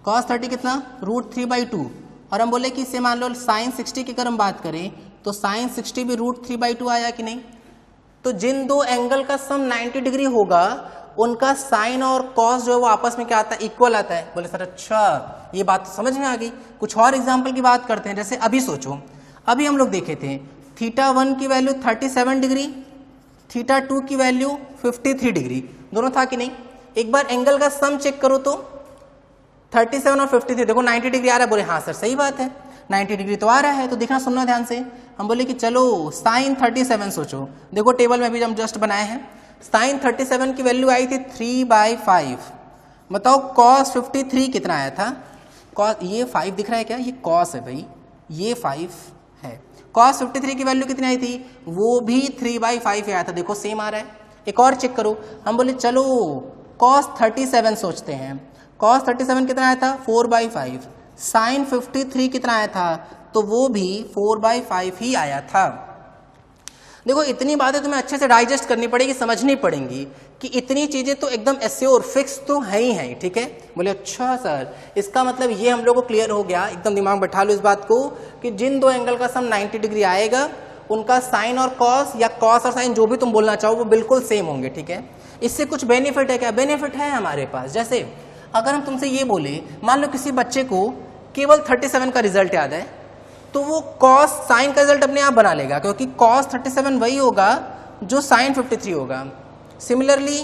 cos 30 कितना √3/2 और हम बोले कि इससे मान लो साइन 60 की अगर हम बात करें तो साइन 60 भी √3/2 आया कि नहीं? तो जिन दो एंगल का सम 90 डिग्री होगा उनका साइन और कॉस जो है वो आपस में क्या आता है? इक्वल आता है। बोले सर अच्छा ये बात तो समझ में आ गई। कुछ और एग्जांपल की बात करते हैं। जैसे अभी सोचो, अभी हम लोग देखे थे θ1 की वैल्यू 37 डिग्री, θ2 की वैल्यू 53 डिग्री, दोनों था कि नहीं? एक बार एंगल का सम चेक करो तो 37 और 53, देखो 90 डिग्री आ रहा है। बोले हाँ सर सही बात है, 90 डिग्री तो आ रहा है। तो देखना सुनना ध्यान से, हम बोले कि चलो साइन 37 सोचो। देखो टेबल में अभी हम जस्ट बनाए हैं, साइन 37 की वैल्यू आई थी 3/5। बताओ कॉस 53 कितना आया था? कॉस ये 5 दिख रहा है क्या? ये कॉस है भाई, ये 5 है। कॉस 53 की वैल्यू कितनी आई थी? वो भी 3/5 आया था। देखो सेम आ रहा है। एक और चेक करो, हम बोले चलो कॉस 37 सोचते हैं। कॉस 37 कितना आया था? 4/5। साइन 53 कितना आया था? तो वो भी 4/5 ही आया था। देखो इतनी बातें तुम्हें अच्छे से डाइजेस्ट करनी पड़ेगी, समझनी पड़ेंगी कि इतनी चीजें तो एकदम एश्योर फिक्स तो है ही है, ठीक है। बोले अच्छा सर, इसका मतलब ये हम लोग को क्लियर हो गया। एकदम दिमाग बैठा लो इस बात को कि जिन दो एंगल का सम 90 डिग्री आएगा उनका साइन और कॉस या कॉस और साइन जो भी तुम बोलना चाहो वो बिल्कुल सेम होंगे, ठीक है। इससे कुछ बेनिफिट है क्या? बेनिफिट है हमारे पास। जैसे अगर हम तुमसे ये बोले, मान लो किसी बच्चे को केवल 37 का रिजल्ट याद है तो वो कॉस साइन का रिजल्ट अपने आप बना लेगा, क्योंकि कॉस 37 वही होगा जो साइन 53 होगा। सिमिलरली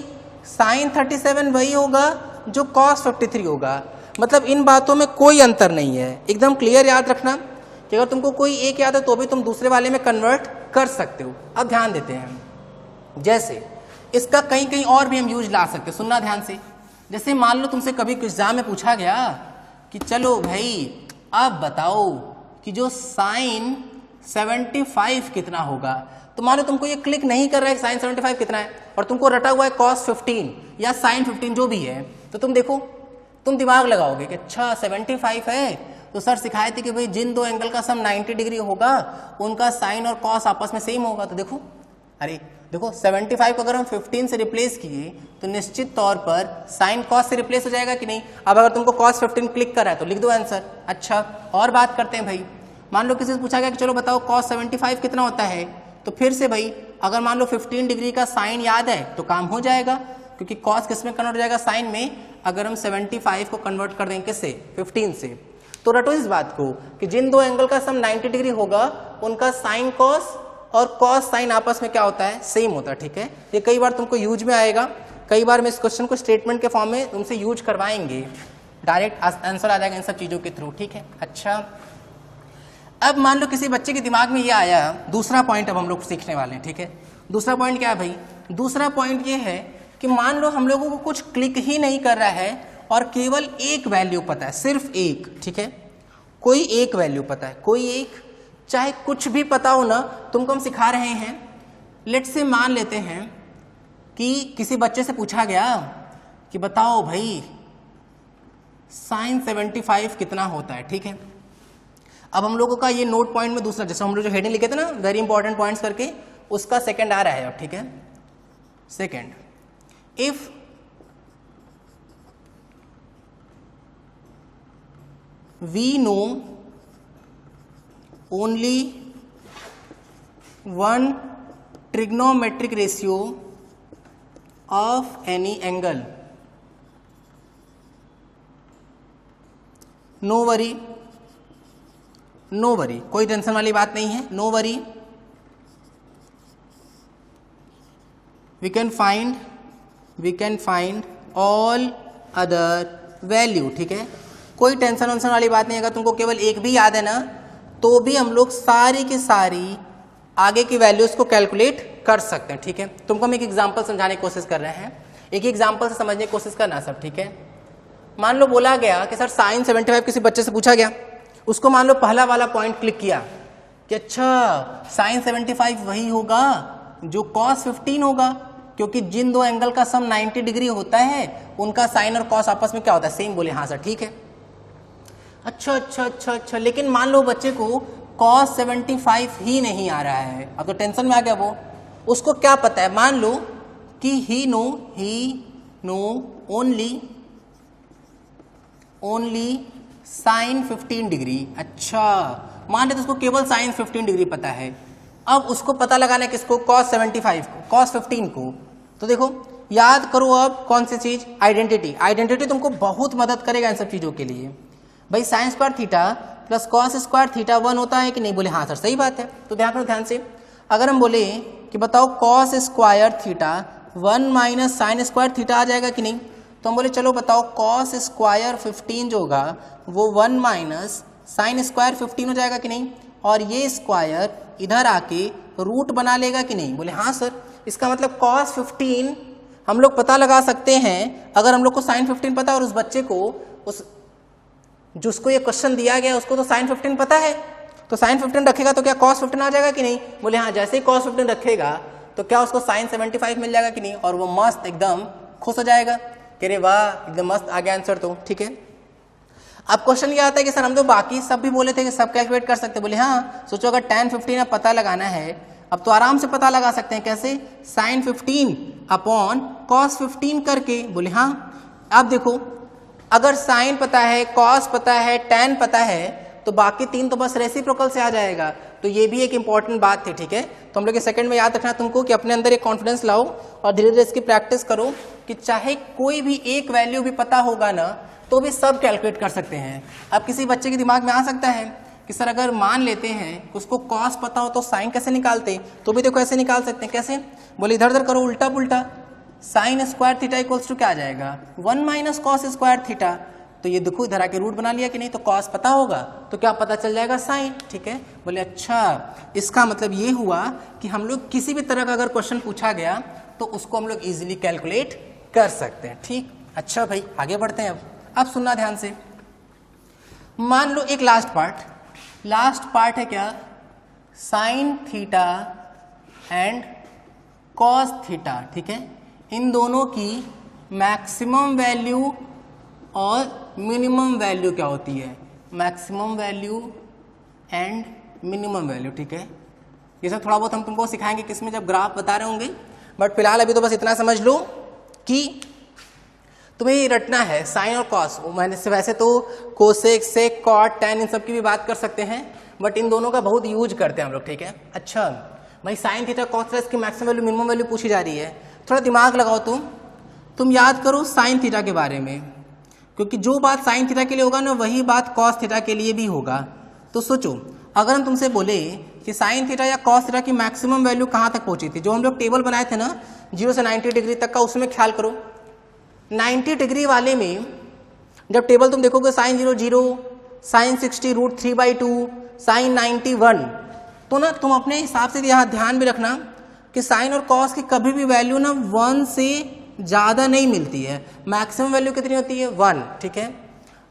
साइन 37 वही होगा जो कॉस 53 होगा। मतलब इन बातों में कोई अंतर नहीं है। एकदम क्लियर याद रखना कि अगर तुमको कोई एक याद है तो भी तुम दूसरे वाले में कन्वर्ट कर सकते हो। अब ध्यान देते हैं, जैसे इसका कहीं कहीं और भी हम यूज ला सकते हैं। सुनना ध्यान से। जैसे मान लो तुमसे कभी एग्जाम में पूछा गया कि चलो भाई अब बताओ कि जो साइन 75 कितना होगा, तो मान लो तुमको ये क्लिक नहीं कर रहा है साइन 75 कितना है और तुमको रटा हुआ है कॉस 15 या साइन 15 जो भी है, तो तुम देखो, तुम दिमाग लगाओगे कि अच्छा 75 है तो सर सिखाए थे कि भाई जिन दो एंगल का सम 90 डिग्री होगा उनका साइन और कॉस आपस में सेम होगा। तो देखो, अरे देखो 75 को अगर हम 15 से रिप्लेस किए तो निश्चित तौर पर साइन कॉस से रिप्लेस हो जाएगा कि नहीं। अब अगर तुमको कॉस 15 क्लिक कर रहा है तो लिख दो आंसर। अच्छा और बात करते हैं भाई, मान लो किसी से पूछा गया कि चलो बताओ कॉस 75 कितना होता है, तो फिर से भाई अगर मान लो 15 डिग्री का साइन याद है तो काम हो जाएगा, क्योंकि कॉस किस में कन्वर्ट हो जाएगा? साइन में। अगर हम 75 को कन्वर्ट कर देंगे किससे? 15 से। तो रटो इस बात को कि जिन दो एंगल का सम 90 डिग्री होगा उनका साइन कॉस और कॉस साइन आपस में क्या होता है? सेम होता है, ठीक है। ये कई बार तुमको यूज में आएगा, कई बार मैं इस क्वेश्चन को स्टेटमेंट के फॉर्म में तुमसे यूज करवाएंगे। डायरेक्ट आंसर आ जाएगा इन सब चीज़ों के थ्रू, ठीक है। अच्छा, अब मान लो किसी बच्चे के दिमाग में ये आया, दूसरा पॉइंट अब हम लोग सीखने वाले हैं, ठीक है। दूसरा पॉइंट क्या है भाई? दूसरा पॉइंट ये है कि मान लो हम लोगों को कुछ क्लिक ही नहीं कर रहा है और केवल एक वैल्यू पता है, सिर्फ एक, ठीक है। कोई एक वैल्यू पता है, कोई एक, चाहे कुछ भी पता हो ना, तुमको हम सिखा रहे हैं। लेट्स से मान लेते हैं कि किसी बच्चे से पूछा गया कि बताओ भाई sin 75 कितना होता है, ठीक है। अब हम लोगों का ये नोट पॉइंट में दूसरा, जैसे हम लोग जो हेडिंग लिखे थे ना वेरी इंपॉर्टेंट पॉइंट्स करके, उसका सेकंड आ रहा है अब, ठीक है। Second, if we know only one trigonometric ratio of any angle, no worry, no worry, कोई टेंशन वाली बात नहीं है, no worry, we can find all other value, ठीक है। कोई टेंशन वेंशन वाली बात नहीं। अगर तुमको केवल एक भी याद है ना, तो भी हम लोग सारी की सारी आगे की वैल्यूज को कैलकुलेट कर सकते हैं, ठीक है। तुमको हम एक एग्जांपल समझाने की कोशिश कर रहे हैं, एक एग्जांपल से समझने की कोशिश करना सब, ठीक है। मान लो बोला गया कि सर sin 75 किसी बच्चे से पूछा गया, उसको मान लो पहला वाला पॉइंट क्लिक किया कि अच्छा sin 75 वही होगा जो cos 15 होगा, क्योंकि जिन दो एंगल का सम 90 डिग्री होता है उनका साइन और कॉस आपस में क्या होता है, सेम। बोले हाँ सर ठीक है। अच्छा, लेकिन मान लो बच्चे को cos 75 ही नहीं आ रहा है, अब तो टेंशन में आ गया वो। उसको क्या पता है, मान लो कि ही नो ओनली साइन 15 डिग्री। अच्छा, मान लेते उसको केवल साइन 15 डिग्री पता है। अब उसको पता लगाना है किसको, cos 75 को, cos 15 को। तो देखो याद करो अब कौन सी चीज, आइडेंटिटी तुमको बहुत मदद करेगा इन सब चीजों के लिए। भाई sign square theta plus cos square theta 1 होता है कि नहीं? बोले हाँ सर सही बात है। तो ध्यान करो ध्यान से, अगर हम बोले कि बताओ cos square theta 1 minus sine square theta आ जाएगा कि नहीं? तो हम बोले चलो बताओ कॉस स्क्वायर 15 जो होगा वो 1 माइनस साइन स्क्वायर 15 हो जाएगा कि नहीं? और ये स्क्वायर इधर आके रूट बना लेगा कि नहीं? बोले हाँ सर। इसका मतलब कॉस 15 हम लोग पता लगा सकते हैं अगर हम लोग को साइन 15 पता है और उस बच्चे को, उस जिसको ये क्वेश्चन दिया गया उसको तो साइन 15 पता है, तो साइन 15 रखेगा तो क्या कॉस 15 आ जाएगा कि नहीं? बोले हाँ। जैसे ही कॉस 15 रखेगा तो क्या उसको साइन 75 मिल जाएगा कि नहीं? और वो मस्त एकदम खुश हो जाएगा कि रे वाह एकदम मस्त आ गया आंसर। तो ठीक है। अब क्वेश्चन ये आता है कि सर हम तो बाकी सब भी बोले थे कि सब कैलकुलेट कर सकते, बोले हाँ। सोचो अगर tan 15 अब पता लगाना है, अब तो आराम से पता लगा सकते हैं। कैसे? साइन 15 अपॉन कॉस 15 करके। बोले हाँ। अब देखो अगर साइन पता है, कॉस पता है, tan पता है, तो बाकी तीन तो बस रेसिप्रोकल से आ जाएगा। तो ये भी एक इंपॉर्टेंट बात थी। ठीक है। तो हम लोग ये सेकंड में याद रखना तुमको कि अपने अंदर एक कॉन्फिडेंस लाओ और धीरे धीरे इसकी प्रैक्टिस करो कि चाहे कोई भी एक वैल्यू भी पता होगा ना तो भी सब कैलकुलेट कर सकते हैं। अब किसी बच्चे के दिमाग में आ सकता है कि सर अगर मान लेते हैं कि उसको कॉस पता हो तो साइन कैसे निकालते? तो भी देखो ऐसे निकाल सकते हैं। कैसे? बोले इधर उधर करो, उल्टा पुल्टा। Sine square theta equals to क्या आ जाएगा? 1 माइनस कॉस स्क्वायर थीटा। तो ये देखो इधर आके रूट बना लिया कि नहीं? तो कॉस पता होगा तो क्या पता चल जाएगा? साइन। ठीक है। बोले अच्छा, इसका मतलब ये हुआ कि हम लोग किसी भी तरह का अगर क्वेश्चन पूछा गया तो उसको हम लोग इजिली कैलकुलेट कर सकते हैं। ठीक। अच्छा भाई आगे बढ़ते हैं। अब सुनना ध्यान से। मान लो एक लास्ट पार्ट है क्या? Sine theta and cos theta. ठीक है। इन दोनों की मैक्सिमम वैल्यू और मिनिमम वैल्यू क्या होती है? Maximum value and minimum value. ठीक है। ये सब थोड़ा बहुत हम तुमको सिखाएंगे किसमें, जब ग्राफ बता रहे होंगे। बट फिलहाल अभी तो बस इतना समझ लो कि तुम्हें ये रटना है साइन और कॉस। मैंने से वैसे तो कोसेक, सेक, कॉट, टैन इन सब की भी बात कर सकते हैं, बट इन दोनों का बहुत यूज करते हैं हम लोग। ठीक है। अच्छा भाई साइन थीटा कॉस थीटा इसकी मैक्सिमम वैल्यू मिनिमम वैल्यू पूछी जा रही है। थोड़ा दिमाग लगाओ तुम याद करो साइन थीटा के बारे में, क्योंकि जो बात साइन थीटा के लिए होगा ना वही बात कॉस थीटा के लिए भी होगा। तो सोचो अगर हम तुमसे बोले कि साइन थीटा या कॉस थीटा की मैक्सिमम वैल्यू कहाँ तक पहुंची थी? जो हम लोग टेबल बनाए थे ना 0 से 90 डिग्री तक का, उसमें ख्याल करो 90 डिग्री वाले में जब टेबल तुम देखोगे साइन 0 0, साइन 60 √3/2, साइन 91, तो ना तुम अपने हिसाब से यहाँ ध्यान भी रखना कि साइन और कॉस की कभी भी वैल्यू ना 1 से ज़्यादा नहीं मिलती है। मैक्सिमम वैल्यू कितनी होती है 1, ठीक है।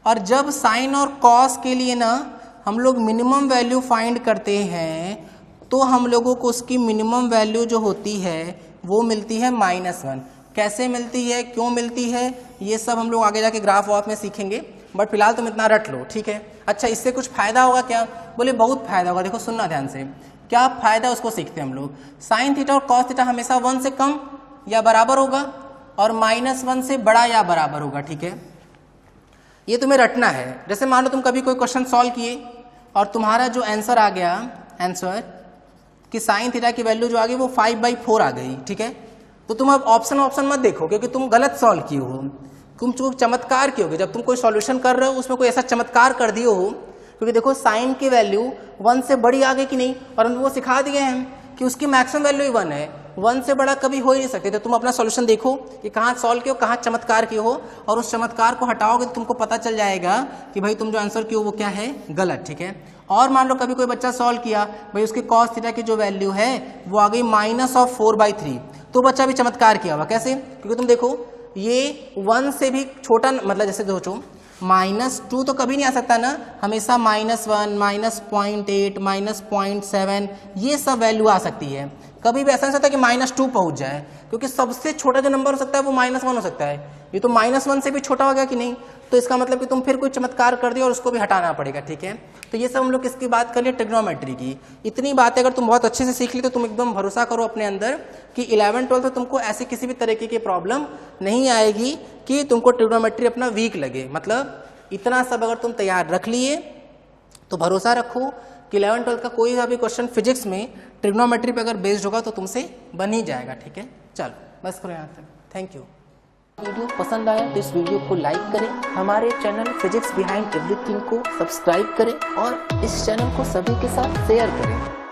और जब साइन और कॉस के लिए ना हम लोग मिनिमम वैल्यू फाइंड करते हैं तो हम लोगों को उसकी मिनिमम वैल्यू जो होती है वो मिलती है -1। कैसे मिलती है, क्यों मिलती है, ये सब हम लोग आगे जाके ग्राफ वाफ में सीखेंगे, बट फिलहाल तुम इतना रट लो, ठीक है। अच्छा, इससे कुछ फायदा होगा क्या? बोले बहुत फायदा होगा। देखो सुनना ध्यान से, क्या फायदा उसको सीखते हैं हम लोग। साइन थीटा और कॉस थीटा हमेशा 1 से कम या बराबर होगा और -1 से बड़ा या बराबर होगा, ठीक है। ये तुम्हें रटना है। जैसे मान लो तुम कभी कोई क्वेश्चन सॉल्व किए और तुम्हारा जो आंसर आ गया, आंसर कि साइन थीटा की वैल्यू जो आ गई वो 5/4 आ गई, ठीक है। तो तुम अब ऑप्शन मत देखो क्योंकि तुम गलत सॉल्व किए हो, तुम चमत्कार किए होगे। जब तुम कोई सॉल्यूशन कर रहे हो उसमें कोई ऐसा चमत्कार कर दिए हो, क्योंकि देखो साइन की वैल्यू 1 से बड़ी आ गई कि नहीं, और हम वो सिखा दिए हैं कि उसकी मैक्सिमम वैल्यू ही 1 है, 1 से बड़ा कभी हो ही नहीं सकते। तो तुम अपना सॉल्यूशन देखो कि कहाँ सॉल्व किए हो, कहाँ चमत्कार किए हो, और उस चमत्कार को हटाओगे तो तुमको पता चल जाएगा कि भाई तुम जो आंसर किए हो वो क्या है, गलत, ठीक है। और मान लो कभी कोई बच्चा सॉल्व किया, भाई उसके कॉस थीटा की जो वैल्यू है वो आ गई -4/3, तो बच्चा भी चमत्कार किया हुआ। कैसे? क्योंकि तुम देखो ये 1 से भी छोटा, मतलब जैसे सोचो -2 तो कभी नहीं आ सकता ना, हमेशा -1, -0.8, -0.7 ये सब वैल्यू आ सकती है। कभी भी ऐसा नहीं सकता कि -2 पहुंच जाए, क्योंकि सबसे छोटा जो नंबर हो सकता है वो -1 हो सकता है। ये तो -1 से भी छोटा हो गया कि नहीं, तो इसका मतलब कि तुम फिर कोई चमत्कार कर दिया और उसको भी हटाना पड़ेगा, ठीक है। तो ये सब हम लोग किसकी बात कर लिए, ट्रिग्नोमेट्री की। इतनी बातें अगर तुम बहुत अच्छे से सीख ली तो तुम एकदम भरोसा करो अपने अंदर कि 11th-12th में तुमको ऐसी किसी भी तरीके की प्रॉब्लम नहीं आएगी कि तुमको ट्रिग्नोमेट्री अपना वीक लगे। मतलब इतना सब अगर तुम तैयार रख लिए तो भरोसा रखो कि 11th-12th का कोई सा भी क्वेश्चन फिजिक्स में ट्रिग्नोमेट्री पे अगर बेस्ड होगा तो तुमसे बन ही जाएगा, ठीक है। चलो बस करो यहाँ तक, थैंक यू। वीडियो पसंद आया तो इस वीडियो को लाइक करें, हमारे चैनल फिजिक्स बिहाइंड एवरीथिंग को सब्सक्राइब करें और इस चैनल को सभी के साथ शेयर करें।